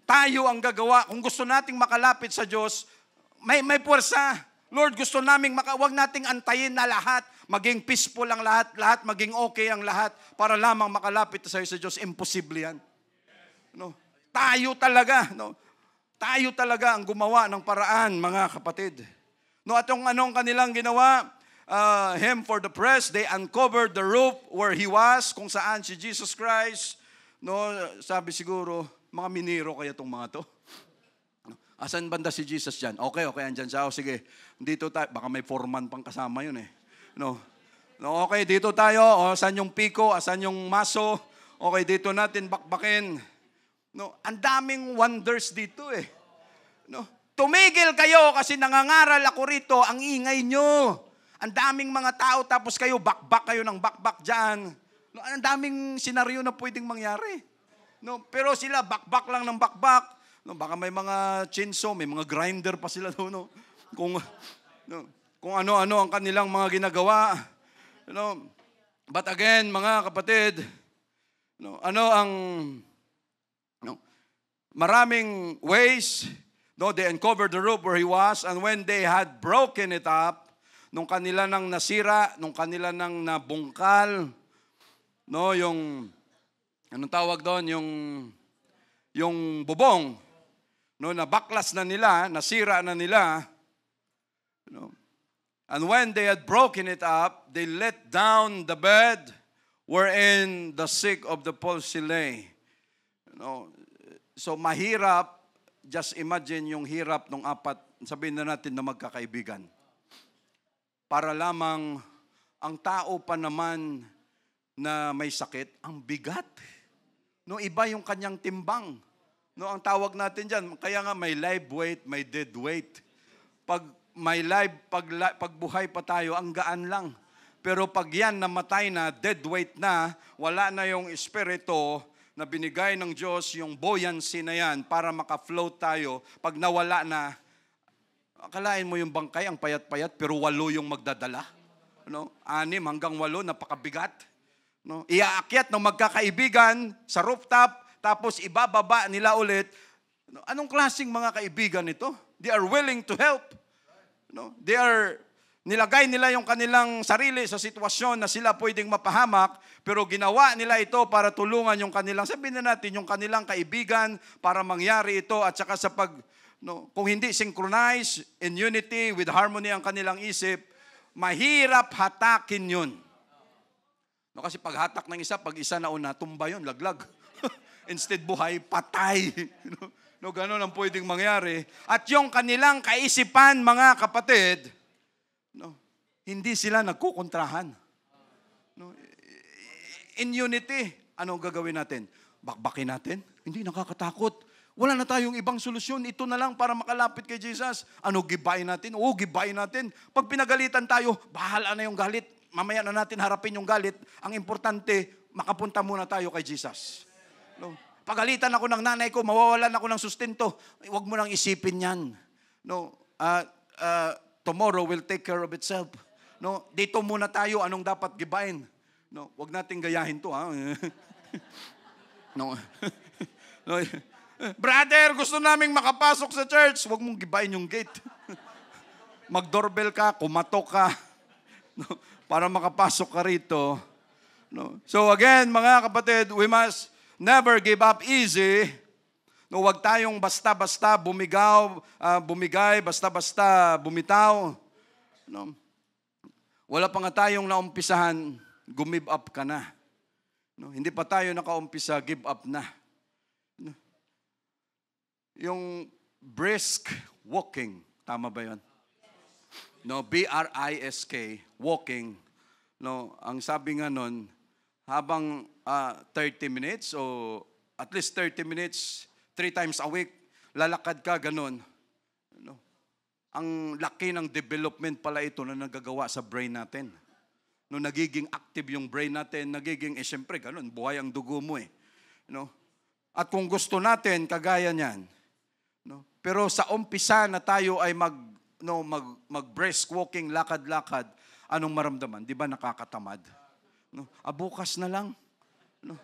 Tayo ang gagawa. Kung gusto nating makalapit sa Diyos, may puwersa. Lord, gusto naming wag nating antayin na lahat, maging peaceful ang lahat maging okay ang lahat, para lamang makalapit sa Diyos. Imposible yan. No? Tayo talaga, no? Tayo talaga ang gumawa ng paraan, mga kapatid. No, at anong kanilang ginawa? Him for the press, they uncovered the roof where he was, kung saan si Jesus Christ. No, sabi siguro, mga miniro kaya itong mga to. Asan banda si Jesus dyan? Okay, andyan siya. Sige, dito tayo. Baka may foreman pang kasama yun eh. No, okay, dito tayo. Asan yung piko? Asan yung maso? Okay, dito natin bakbakin. No, ang daming wonders dito eh. No, tumigil kayo kasi nangangaral ako rito. Ang ingay nyo. Ang daming mga tao tapos kayo bakbak kayo ng bakbak dyan. No, ang daming senaryo na pwedeng mangyari. No, pero sila bakbak lang ng bakbak. No, baka may mga chainsaw, may mga grinder pa sila doon. No? Kung ano-ano ang kanilang mga ginagawa. But again, mga kapatid, maraming ways. They uncovered the roof where he was, and when they had broken it up, nung kanila nang nasira, nung kanila nang nabungkal, yung, anong tawag doon, yung bubong, nabaklas na nila, nasira na nila. And when they had broken it up, they let down the bed wherein the sick of the palsy lay. So mahirap, just imagine yung hirap ng apat, sabihin na natin na magkakaibigan. Para lamang ang tao pa naman na may sakit, ang bigat. Iba yung kanyang timbang. Ang tawag natin dyan, kaya nga may live weight, may dead weight. Pag may live, pag buhay pa tayo, ang gaan lang. Pero pag yan namatay na, dead weight na, wala na yung espiritu na binigay ng Diyos, yung buoyancy na yan, para maka-float tayo. Pag nawala na, akalain mo yung bangkay, ang payat-payat, pero 8 yung magdadala. 6 hanggang 8, napakabigat. Iaakyat ng magkakaibigan sa rooftop, tapos ibababa nila ulit. Anong klaseng mga kaibigan ito? They are willing to help. Nilagay nila yung kanilang sarili sa sitwasyon na sila pwedeng mapahamak, pero ginawa nila ito para tulungan yung kanilang, sabihin na natin, yung kanilang kaibigan para mangyari ito, at saka sa kung hindi synchronize in unity with harmony ang kanilang isip, mahirap hatakin yun. Kasi pag hatak ng isa, pag isa nauna, tumba yun, laglag. Instead buhay, patay. Ganun ang pwedeng mangyari. At yung kanilang kaisipan, mga kapatid, hindi sila nagkukontrahan. In unity, anong gagawin natin? Bakbakin natin? Hindi, nakakatakot. Wala na tayong ibang solusyon. Ito na lang para makalapit kay Jesus. Gibain natin? Oo, gibain natin. Pag pinagalitan tayo, bahala na yung galit. Mamaya na natin harapin yung galit. Ang importante, makapunta muna tayo kay Jesus. Pagalitan ako ng nanay ko, mawawalan ako ng sustento. Huwag mo nang isipin yan. Tomorrow will take care of itself. Dito muna tayo, anong dapat gibain? Huwag nating gayahin to. Ha? Brother, gusto naming makapasok sa church. Huwag mong gibain yung gate. Mag-doorbell ka, kumatok ka. Para makapasok ka rito. So again, mga kapatid, we must never give up easy. Huwag tayong basta-basta bumigay, basta-basta bumitaw. Wala pa nga tayong naumpisahan, give up ka na. Hindi pa tayo nakaumpisa, give up na. Yung brisk walking, tama ba yun? B-R-I-S-K, walking. Ang sabi nga nun, habang 30 minutes o at least 30 minutes, 3 times a week, lalakad ka, ganun. Ang laki ng development pala ito na nagagawa sa brain natin. No, nagiging active yung brain natin, siyempre, ganun, buhay ang dugo mo eh. No? At kung gusto natin, kagaya niyan, no? Pero sa umpisa na tayo ay mag-brisk walking, lakad-lakad, anong maramdaman? Di ba nakakatamad? No? Bukas na lang. No?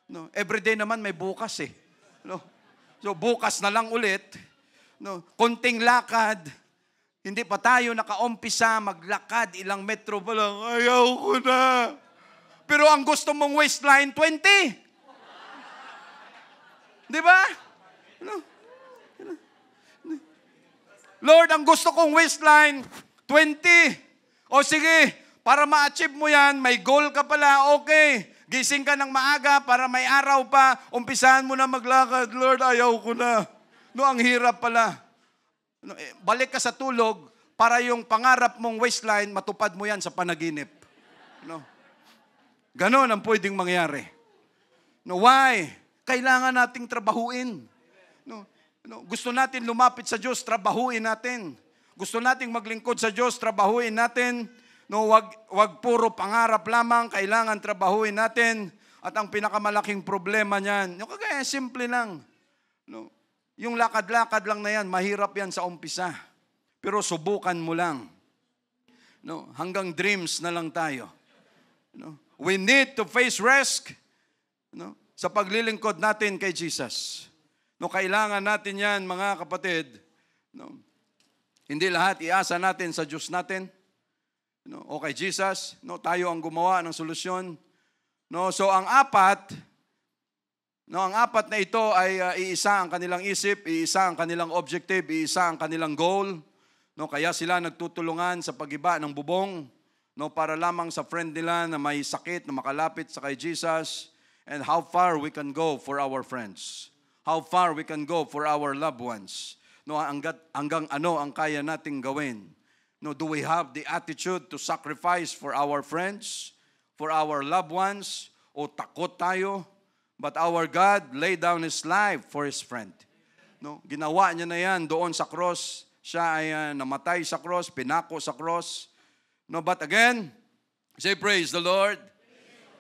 No? Everyday naman may bukas eh. No? So bukas na lang ulit. No? Konting lakad. Hindi pa tayo nakaumpisa maglakad, ilang metro pa lang, ayaw ko na. Pero ang gusto mong waistline, 20. Di ba? No? Lord, ang gusto kong waistline, 20. O sige, para ma-achieve mo yan, may goal ka pala, okay. Gising ka ng maaga para may araw pa, umpisahan mo na maglakad. Lord, ayaw ko na. No, ang hirap pala. No, balik ka sa tulog para yung pangarap mong waistline, matupad mo yan sa panaginip. No? Ganon ang pwedeng mangyari. No, why? Kailangan nating trabahuin. No? No, gusto natin lumapit sa Diyos, trabahuin natin. Gusto nating maglingkod sa Diyos, trabahuin natin. No, wag puro pangarap lamang, kailangan trabahuin natin. At ang pinakamalaking problema niyan, yung kagaya simple lang. No, yung lakad-lakad lang na yan, mahirap yan sa umpisa. Pero subukan mo lang. No, hanggang dreams na lang tayo. No, we need to face risk. No, sa paglilingkod natin kay Jesus. No, kailangan natin yan, mga kapatid. No, hindi lahat iasa natin sa Diyos natin. No, o kay Jesus. No, tayo ang gumawa ng solusyon. No, so ang apat na ito ay iisa ang kanilang isip, iisa ang kanilang objective, iisa ang kanilang goal. No, kaya sila nagtutulungan sa pagiba ng bubong, no, para lamang sa friend nila na may sakit na makalapit sa kay Jesus. And how far we can go for our friends. How far we can go for our loved ones. No, hanggang ano ang kaya nating gawin. No, do we have the attitude to sacrifice for our friends, for our loved ones, o takot tayo? But our God laid down His life for His friend. No, ginawa niya na yan doon sa cross. Siya ay namatay sa cross, pinako sa cross. No, but again, say praise the Lord.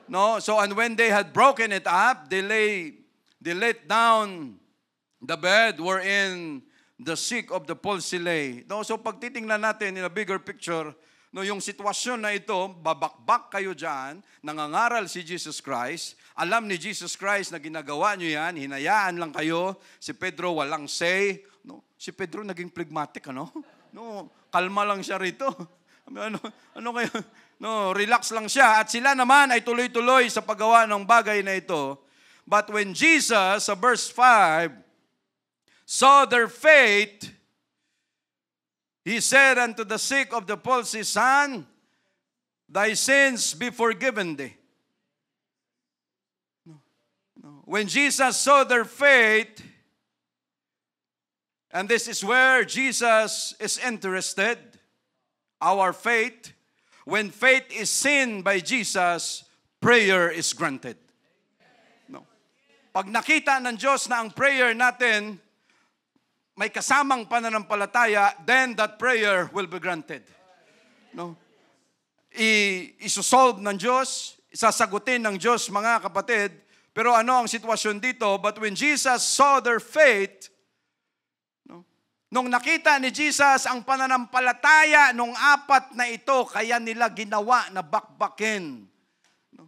No, so and when they had broken it up, they laid down the bed wherein the sick of the palsy lay. No, so pag titingnan natin in a bigger picture, no, yung sitwasyon na ito, babakbak kayo dyan, nangangaral si Jesus Christ, alam ni Jesus Christ na ginagawa nyo yan, hinayaan lang kayo, si Pedro walang say, no, si Pedro naging phlegmatic, ano? No, kalma lang siya rito. Ano kayo? No, relax lang siya, at sila naman ay tuloy-tuloy sa paggawa ng bagay na ito. But when Jesus, sa verse 5, saw their faith, He said unto the sick of the palsy, Son, thy sins be forgiven thee. No. When Jesus saw their faith, and this is where Jesus is interested, our faith, when faith is seen by Jesus, prayer is granted. No. Pag nakita ng Diyos na ang prayer natin may kasamang pananampalataya, then that prayer will be granted. No? Isosolve ng Diyos, isasagutin ng Diyos, mga kapatid. Pero ano ang sitwasyon dito? But when Jesus saw their faith, no? Nung nakita ni Jesus ang pananampalataya nung apat na ito, kaya nila ginawa na bakbakin. No?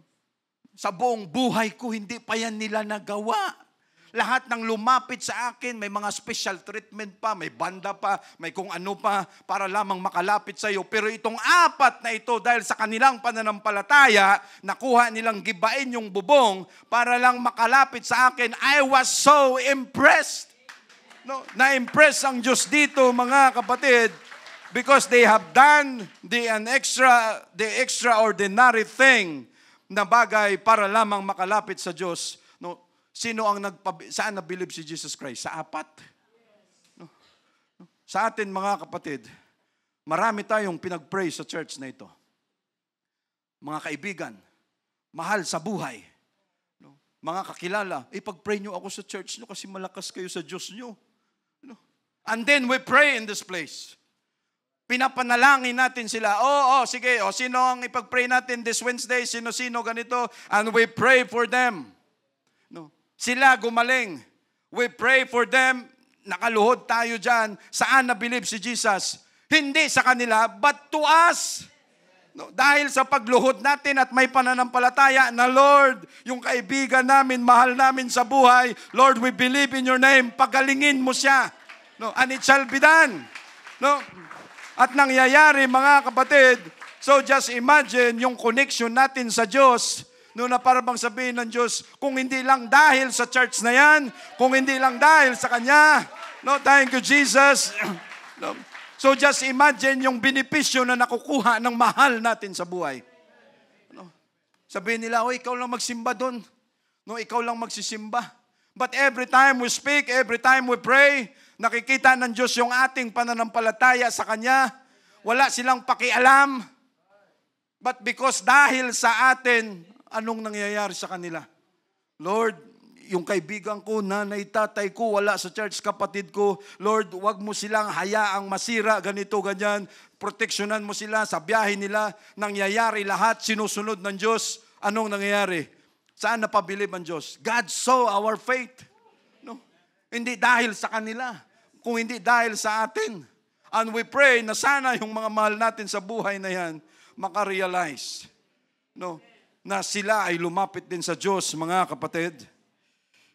Sa buong buhay ko, hindi pa yan nila nagawa. Lahat ng lumapit sa akin, may mga special treatment pa, may banda pa, may kung ano pa, para lamang makalapit sa iyo. Pero itong apat na ito, dahil sa kanilang pananampalataya, nakuha nilang gibain yung bubong para lang makalapit sa akin. I was so impressed. No, na-impress ang Diyos dito, mga kapatid, because they have done the extraordinary thing na bagay para lamang makalapit sa Diyos. No, saan nabilib si Jesus Christ? Sa apat. No? Sa atin, mga kapatid, marami tayong pinag-pray sa church na ito. Mga kaibigan, mahal sa buhay, no? Mga kakilala, ipag-pray nyo ako sa church nyo kasi malakas kayo sa Diyos nyo. No? And then we pray in this place. Pinapanalangin natin sila. Sige, sino ang ipag-pray natin this Wednesday? Sino-sino ganito? And we pray for them. No. Sila gumaling. We pray for them. Nakaluhod tayo dyan. Saan na-believe si Jesus? Hindi sa kanila, but to us. No, dahil sa pagluhod natin at may pananampalataya na Lord, yung kaibigan namin, mahal namin sa buhay, Lord, we believe in your name. Pagalingin mo siya. No, and it shall be done. No. At nangyayari, mga kapatid, so just imagine yung connection natin sa Diyos, na para bang sabihin ng Diyos, kung hindi lang dahil sa church na yan, kung hindi lang dahil sa Kanya, no, thank you, Jesus. No. So just imagine yung benepisyo na nakukuha ng mahal natin sa buhay. No. Sabihin nila, ikaw lang magsimba doon. No, ikaw lang magsisimba. But every time we speak, every time we pray, nakikita ng Diyos yung ating pananampalataya sa Kanya. Wala silang pakialam. But because dahil sa atin, anong nangyayari sa kanila? Lord, yung kaibigan ko, nanay, tatay ko, wala sa church, kapatid ko. Lord, wag mo silang hayaang masira, ganito, ganyan. Proteksyonan mo sila sa biyahe nila. Nangyayari lahat, sinusunod ng Diyos. Anong nangyayari? Saan napabilib ang Diyos? God saw our faith. No? Hindi dahil sa kanila, kung hindi dahil sa atin. And we pray na sana yung mga mahal natin sa buhay na yan, makarealize, no, na sila ay lumapit din sa Diyos, mga kapatid.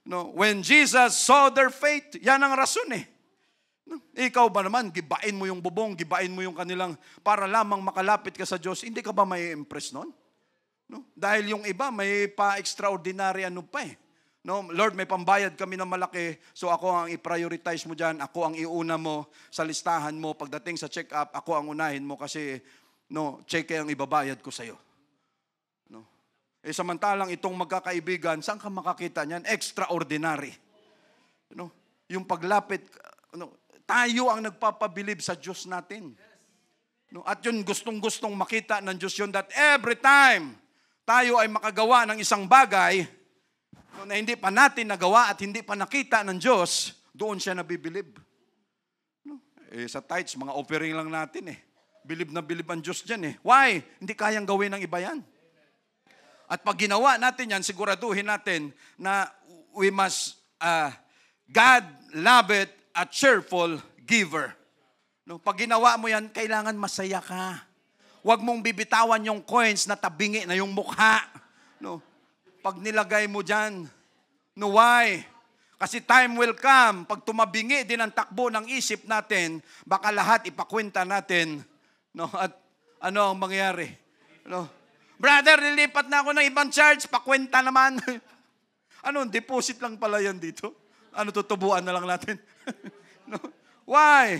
No, when Jesus saw their faith, yan ang rason eh. No, ikaw ba naman, gibain mo yung bubong, gibain mo yung kanilang, para lamang makalapit ka sa Diyos, hindi ka ba may impress nun? No? Dahil yung iba, may pa-extraordinary ano pa eh. No, Lord, may pambayad kami ng malaki, so ako ang i-prioritize mo dyan, ako ang iuna mo sa listahan mo, pagdating sa check-up, ako ang unahin mo kasi, no, check ang ibabayad ko sa'yo. No? Samantalang itong magkakaibigan, saan ka makakita niyan? Extraordinary. No? Yung paglapit, no, tayo ang nagpapabilib sa Diyos natin. No? At yun, gustong-gustong makita ng Diyos yun that every time tayo ay makagawa ng isang bagay, na hindi pa natin nagawa at hindi pa nakita ng Diyos, doon siya nabibilib. No? Sa tithes, mga offering lang natin eh. Bilib na bilib ang Diyos dyan eh. Why? Hindi kayang gawin ng iba yan. At pag ginawa natin yan, siguraduhin natin na we must, God loveth a cheerful giver. No? Pag ginawa mo yan, kailangan masaya ka. Huwag mong bibitawan yung coins na tabingi na yung mukha. No? Pag nilagay mo dyan, no, why? Kasi time will come, pag tumabingi din ang takbo ng isip natin, baka lahat ipakwenta natin, no, at ano ang mangyayari? No? Brother, nilipat na ako ng ibang church, pakwenta naman. Ano, deposit lang pala yan dito? Ano, tutubuan na lang natin? No? Why?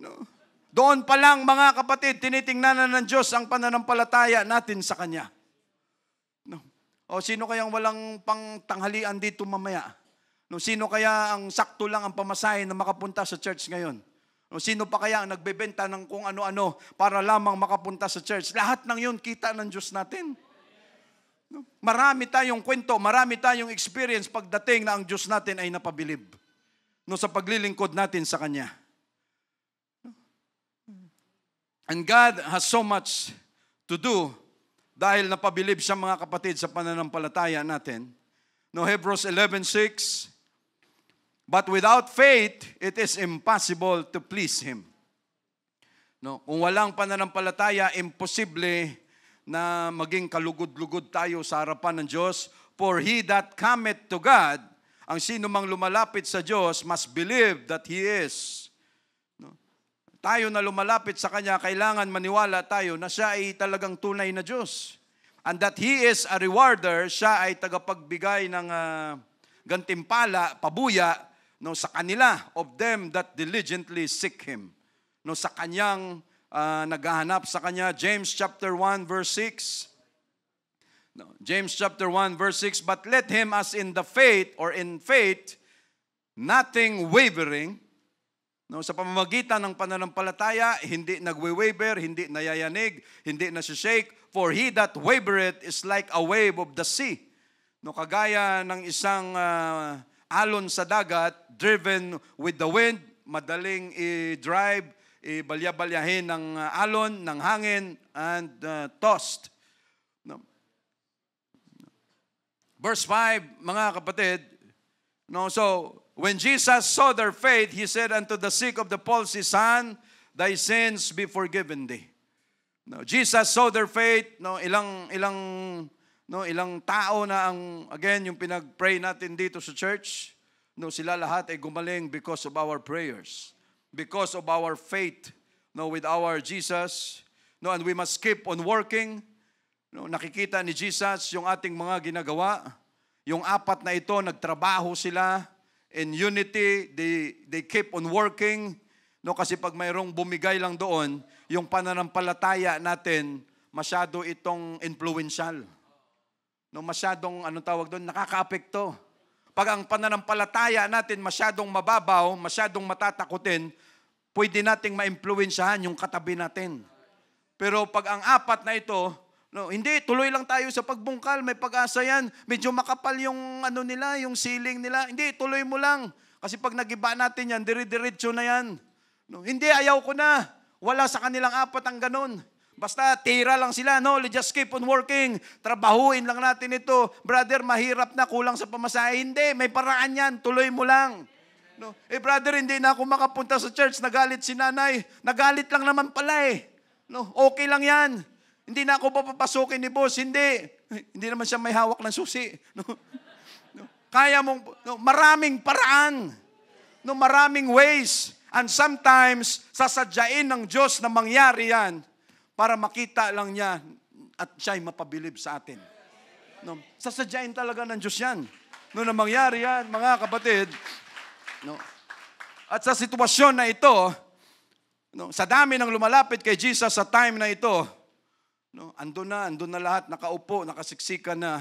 No? Doon pa lang, mga kapatid, tinitingnan na ng Diyos ang pananampalataya natin sa Kanya. O sino kayang walang pangtanghalian dito mamaya? No, sino kaya ang sakto lang ang pamasahe na makapunta sa church ngayon? No, sino pa kaya ang nagbebenta ng kung ano-ano para lamang makapunta sa church? Lahat ng yun, kita ng Diyos natin. No, marami tayong kwento, marami tayong experience pagdating na ang Diyos natin ay napabilib. No, sa paglilingkod natin sa Kanya. And God has so much to do dahil napabilib siya, mga kapatid, sa pananampalataya natin. No, Hebrews 11:6, but without faith, it is impossible to please Him. No, kung walang pananampalataya, imposible na maging kalugod-lugod tayo sa harapan ng Diyos. For he that cometh to God, ang sino mang lumalapit sa Diyos, must believe that He is. Tayo na lumalapit sa Kanya, kailangan maniwala tayo na siya ay talagang tunay na Diyos. And that He is a rewarder, siya ay tagapagbigay ng gantimpala, pabuya, no, sa kanila, of them that diligently seek Him. No, sa Kanyang naghahanap sa Kanya. James chapter 1 verse 6. No, James chapter 1 verse 6, but let him as in the faith, or in faith, nothing wavering. No, sa pamamagitan ng pananampalataya, hindi nagwe-waver, hindi nayayanig, hindi nasishake. For he that wavereth is like a wave of the sea. No, kagaya ng isang alon sa dagat, driven with the wind, madaling i-drive, ibalya-balyahin ng alon, ng hangin, and tossed. No? Verse 5, mga kapatid, no, so, when Jesus saw their faith, He said unto the sick of the palsy, Son, thy sins be forgiven thee. No, Jesus saw their faith, no, ilang tao na ang, again, yung pinag-pray natin dito sa church, no, sila lahat ay gumaling because of our prayers, because of our faith, no, with our Jesus, no, and we must keep on working. No, nakikita ni Jesus yung ating mga ginagawa. Yung apat na ito, nagtrabaho sila in unity, they keep on working. No, kasi pag mayroong bumigay lang doon, yung pananampalataya natin, masyado itong influential. No, masyadong, anong tawag doon, nakakaapekto. Pag ang pananampalataya natin masyadong mababaw, masyadong matatakutin, pwede nating ma-influensyahan yung katabi natin. Pero pag ang apat na ito, no, hindi, tuloy lang tayo sa pagbungkal, may pag-asa yan. Medyo makapal yung ano nila, yung ceiling nila. Hindi, tuloy mo lang. Kasi pag nagiba natin yan, dire-diretso na yan. No, hindi, ayaw ko na. Wala sa kanilang apat ang ganun. Basta tira lang sila, no? Just keep on working. Trabahuin lang natin ito. Brother, mahirap na, kulang sa pamasahe. Hindi, may paraan yan. Tuloy mo lang. No? Brother, hindi na ako makapunta sa church. Nagalit si nanay. Nagalit lang naman pala eh. No? Okay lang yan. Hindi na ako papapasukin ni boss. Hindi. Hindi naman siya may hawak ng susi. No? No? Kaya mong, no? Maraming paraan. No? Maraming ways. And sometimes, sasadyain ng Diyos na mangyari yan para makita lang niya at siya'y mapabilib sa atin. No? Sasadyain talaga ng Diyos yan. No, na mangyari yan, mga kapatid. No? At sa sitwasyon na ito, no, sa dami ng lumalapit kay Jesus sa time na ito, no, andun na lahat, nakaupo, nakasiksikan na.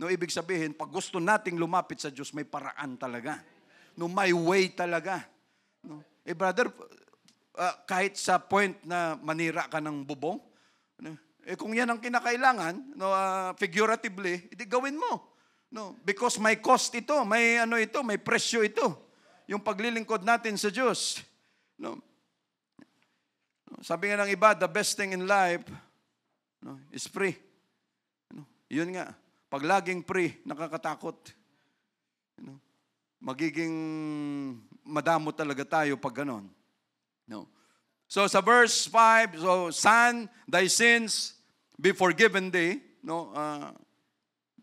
No, ibig sabihin, pag gusto nating lumapit sa Diyos, may paraan talaga. No, may way talaga. No? Brother, kahit sa point na manira ka ng bubong, no? Kung yan ang kinakailangan, no, figuratively, edi gawin mo. No? Because may cost ito, may may presyo ito. Yung paglilingkod natin sa Diyos. No? Sabi nga ng iba, the best thing in life, no, is free. No? Yun nga, pag laging free, nakakatakot. No? Magiging madamo talaga tayo pag ganon. No. So sa verse 5, so Son, thy sins be forgiven thee. No,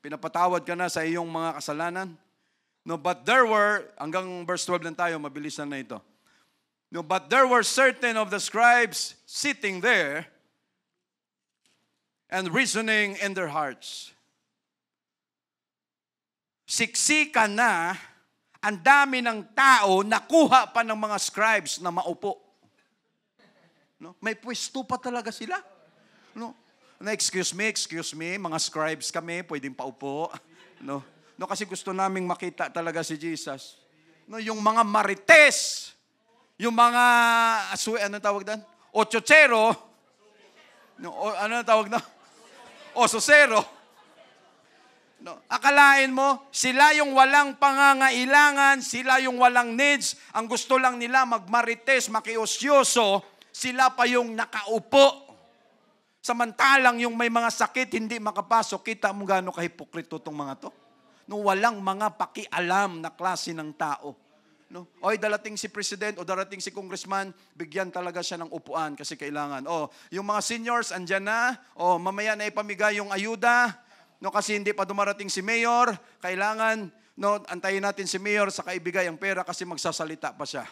pinapatawad ka na sa iyong mga kasalanan. No, but there were, hanggang verse 12 lang tayo, mabilisan na ito. No, but there were certain of the scribes sitting there and reasoning in their hearts. Siksikan na, ang dami ng tao, nakuha pa ng mga scribes na maupo. No? May pwesto pa talaga sila. No? No, excuse me, mga scribes kami, pwedeng paupo. No? No, kasi gusto naming makita talaga si Jesus. No, yung mga marites, yung mga, ano tawag doon? Ochochero, no, ano tawag na? Ososero. No, akalain mo, sila yung walang pangangailangan, sila yung walang needs, ang gusto lang nila magmarites, makiosyoso, sila pa yung nakaupo. Samantalang yung may mga sakit, hindi makapasok, kita mo gaano kahipokrito itong mga to. No, walang mga pakialam na klase ng tao. No? Oy, darating si president o darating si congressman, bigyan talaga siya ng upuan kasi kailangan. O, yung mga seniors, andyan na. O, mamaya na ipamigay yung ayuda. No, kasi hindi pa dumarating si mayor, kailangan, no, antayin natin si mayor sa kaibigay ang pera kasi magsasalita pa siya.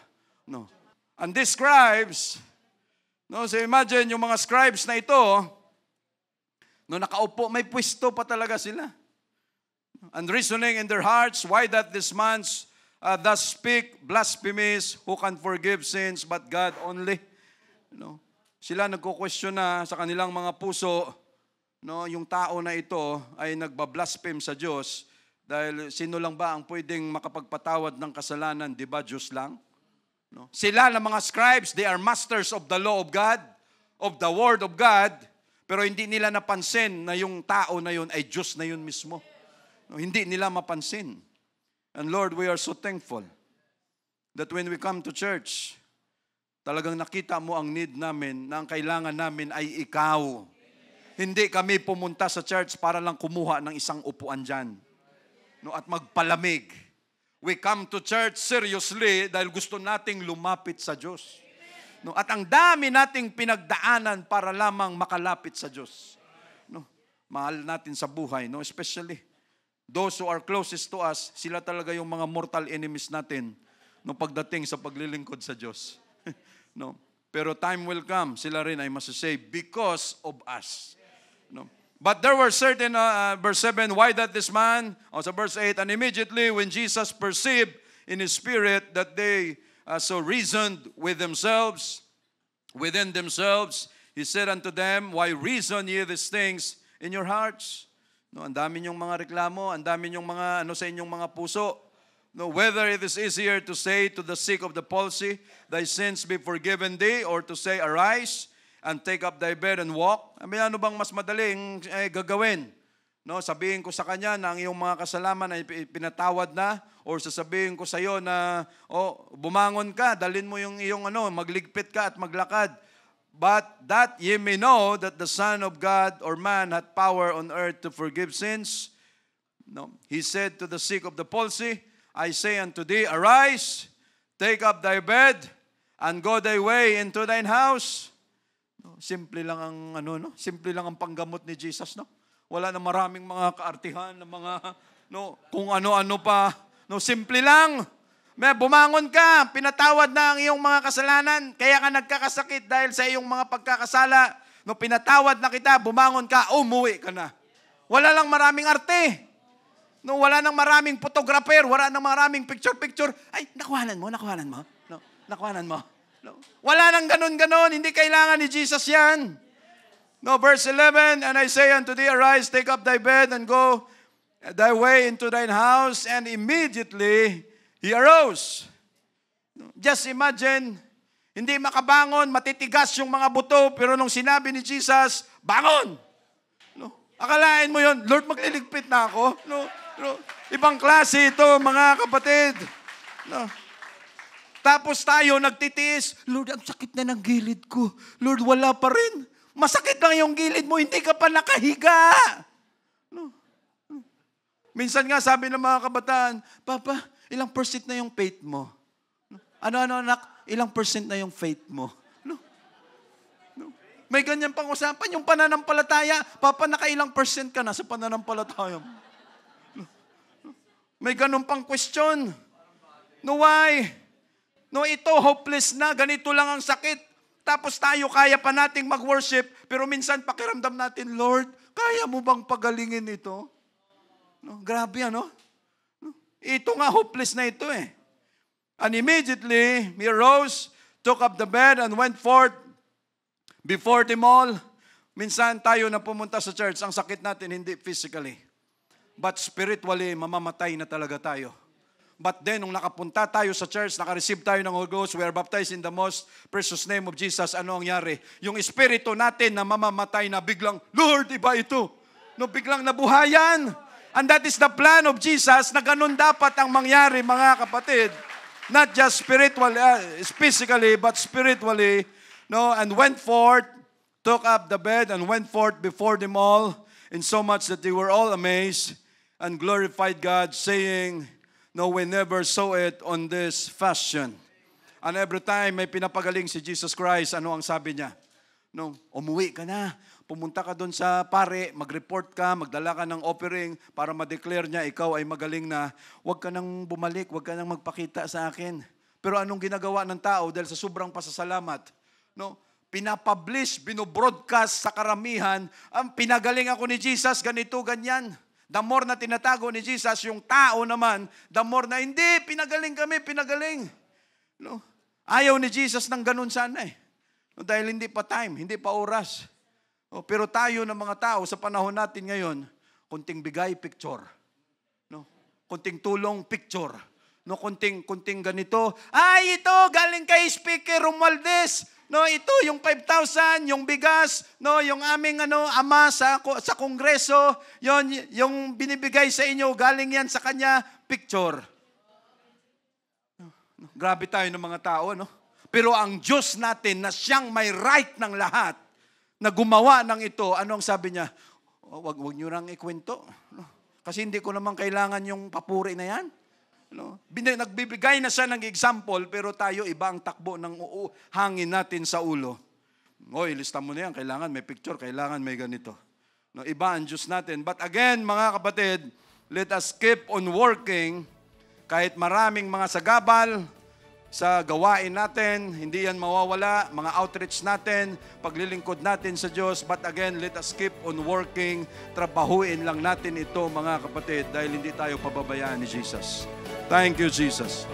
No. And these scribes, no, so imagine yung mga scribes na ito, no, nakaupo, may pwesto pa talaga sila. And reasoning in their hearts, why that this man thus speak blasphemies, who can forgive sins but God only? No. Sila nagko-question na sa kanilang mga puso, no, yung tao na ito ay nagbablaspheme sa Diyos dahil sino lang ba ang pwedeng makapagpatawad ng kasalanan, di ba Diyos lang? No? Sila na mga scribes, they are masters of the law of God, of the word of God, pero hindi nila napansin na yung tao na yun ay Diyos na yun mismo. No, hindi nila mapansin. And Lord, we are so thankful that when we come to church, Talagang nakita mo ang need namin, na ang kailangan namin ay ikaw. Hindi kami pumunta sa church para lang kumuha ng isang upuan dyan. No, at magpalamig. We come to church seriously dahil gusto nating lumapit sa Diyos. No, at ang dami nating pinagdaanan para lamang makalapit sa Diyos. No, mahal natin sa buhay, no, especially those who are closest to us, sila talaga yung mga mortal enemies natin no pagdating sa paglilingkod sa Diyos. No, pero time will come, sila rin ay masasave because of us. No. But there were certain, verse 7, why that this man, also verse 8, and immediately when Jesus perceived in his spirit that they so reasoned within themselves, he said unto them, why reason ye these things in your hearts? No, ang dami niyong mga reklamo, ang dami niyong mga sa inyong mga puso. No, whether it is easier to say to the sick of the palsy, thy sins be forgiven thee, or to say, arise, and take up thy bed and walk. Ano bang mas madaling gagawin? No, sabihin ko sa kanya na ang iyong mga kasalanan ay pinatawad na, or sasabihin ko sa iyo na bumangon ka, dalhin mo yung iyong magligpit ka at maglakad. But that ye may know that the Son of God or man hath power on earth to forgive sins. No, he said to the sick of the palsy, I say unto thee, arise, take up thy bed, and go thy way into thine house. Simple lang ang simple lang ang panggamot ni Jesus, no? Wala na maraming mga kaartihan, na mga kung ano-ano pa. No, simple lang. May bumangon ka, pinatawad na ang iyong mga kasalanan, kaya ka nagkakasakit dahil sa iyong mga pagkakasala. No, pinatawad na kita, bumangon ka, umuwi ka na. Wala lang maraming arte. No, wala nang maraming photographer, wala nang maraming picture. Ay, nakuhanan mo. No, nakuhanan mo. No. Wala nang ganon-ganon, hindi kailangan ni Jesus yan. No, verse 11, and I say unto thee, arise, take up thy bed, and go thy way into thine house, and immediately he arose. No, just imagine, hindi makabangon, matitigas yung mga buto, pero nung sinabi ni Jesus, bangon! No, akalain mo yun, Lord, magliligpit na ako? No, ibang klase ito, mga kapatid. No. Tapos tayo nagtitiis, Lord, ang sakit na ng gilid ko. Lord, wala pa rin. Masakit lang yung gilid mo, hindi ka pa nakahiga. No. Minsan nga sabi ng mga kabataan, Papa, ilang percent na yung faith mo? Ano, anak? Ilang percent na yung faith mo? No. May ganyan pang usapan, yung pananampalataya. Papa, nakailang percent ka na sa pananampalataya mo? May ganun pang question. No, why? No, ito, hopeless na. Ganito lang ang sakit. Tapos tayo, kaya pa nating mag-worship. Pero minsan, pakiramdam natin, Lord, kaya mo bang pagalingin ito? No, grabe, ano? No, ito nga, hopeless na ito eh. And immediately, he arose, took up the bed, and went forth before them all. Minsan tayo na pumunta sa church, ang sakit natin, hindi physically. But spiritually, mamamatay na talaga tayo. But then, nung nakapunta tayo sa church, nakareceive tayo ng Holy Ghost, we are baptized in the most precious name of Jesus, ano ang nangyari? Yung espiritu natin na mamamatay na biglang, Lord, iba ito. No, biglang nabuhayan. And that is the plan of Jesus na ganun dapat ang mangyari, mga kapatid. Not just spiritually, physically, but spiritually. No, and went forth, took up the bed, and went forth before them all, in so much that they were all amazed, and glorified God, saying, no, we never saw it on this fashion. And every time may pinapagaling si Jesus Christ, ano ang sabi niya? No, umuwi ka na, pumunta ka doon sa pare, mag-report ka, magdala ka ng offering para ma-declare niya, ikaw ay magaling na. Huwag ka nang bumalik, huwag ka nang magpakita sa akin. Pero anong ginagawa ng tao dahil sa sobrang pasasalamat? No, pinapublish, binobroadcast sa karamihan, ang pinagaling ako ni Jesus, ganito, ganyan. The more na tinatago ni Jesus, yung tao naman, the more na, hindi, pinagaling kami, pinagaling. No? Ayaw ni Jesus ng ganun sana eh. No, dahil hindi pa time, hindi pa oras. No, pero tayo ng mga tao sa panahon natin ngayon, kunting bigay, picture. No? Kunting tulong, picture. No, kunting ganito. Ay, ito, galing kay Speaker Romualdez. No, ito yung 5,000, yung bigas, no, yung aming ama sa kongreso, yung binibigay sa inyo, galing yan sa kanya, picture. No, grabe tayo ng mga tao, no? Pero ang Diyos natin na siyang may right ng lahat, na gumawa ng ito, ano ang sabi niya? Wag niyo nang ikwento. Kasi hindi ko naman kailangan yung papuri na yan. Nagbibigay na siya ng example, pero tayo iba ang takbo ng hangin natin sa ulo. Ilista mo na yan, kailangan may picture, kailangan may ganito. Iba ang Diyos natin. But again, mga kapatid, let us keep on working kahit maraming mga sagabal sa gawain natin, hindi yan mawawala, mga outreach natin, paglilingkod natin sa Diyos. But again, let us keep on working. Trabahuin lang natin ito, mga kapatid, dahil hindi tayo pababayaan ni Jesus. Thank you, Jesus.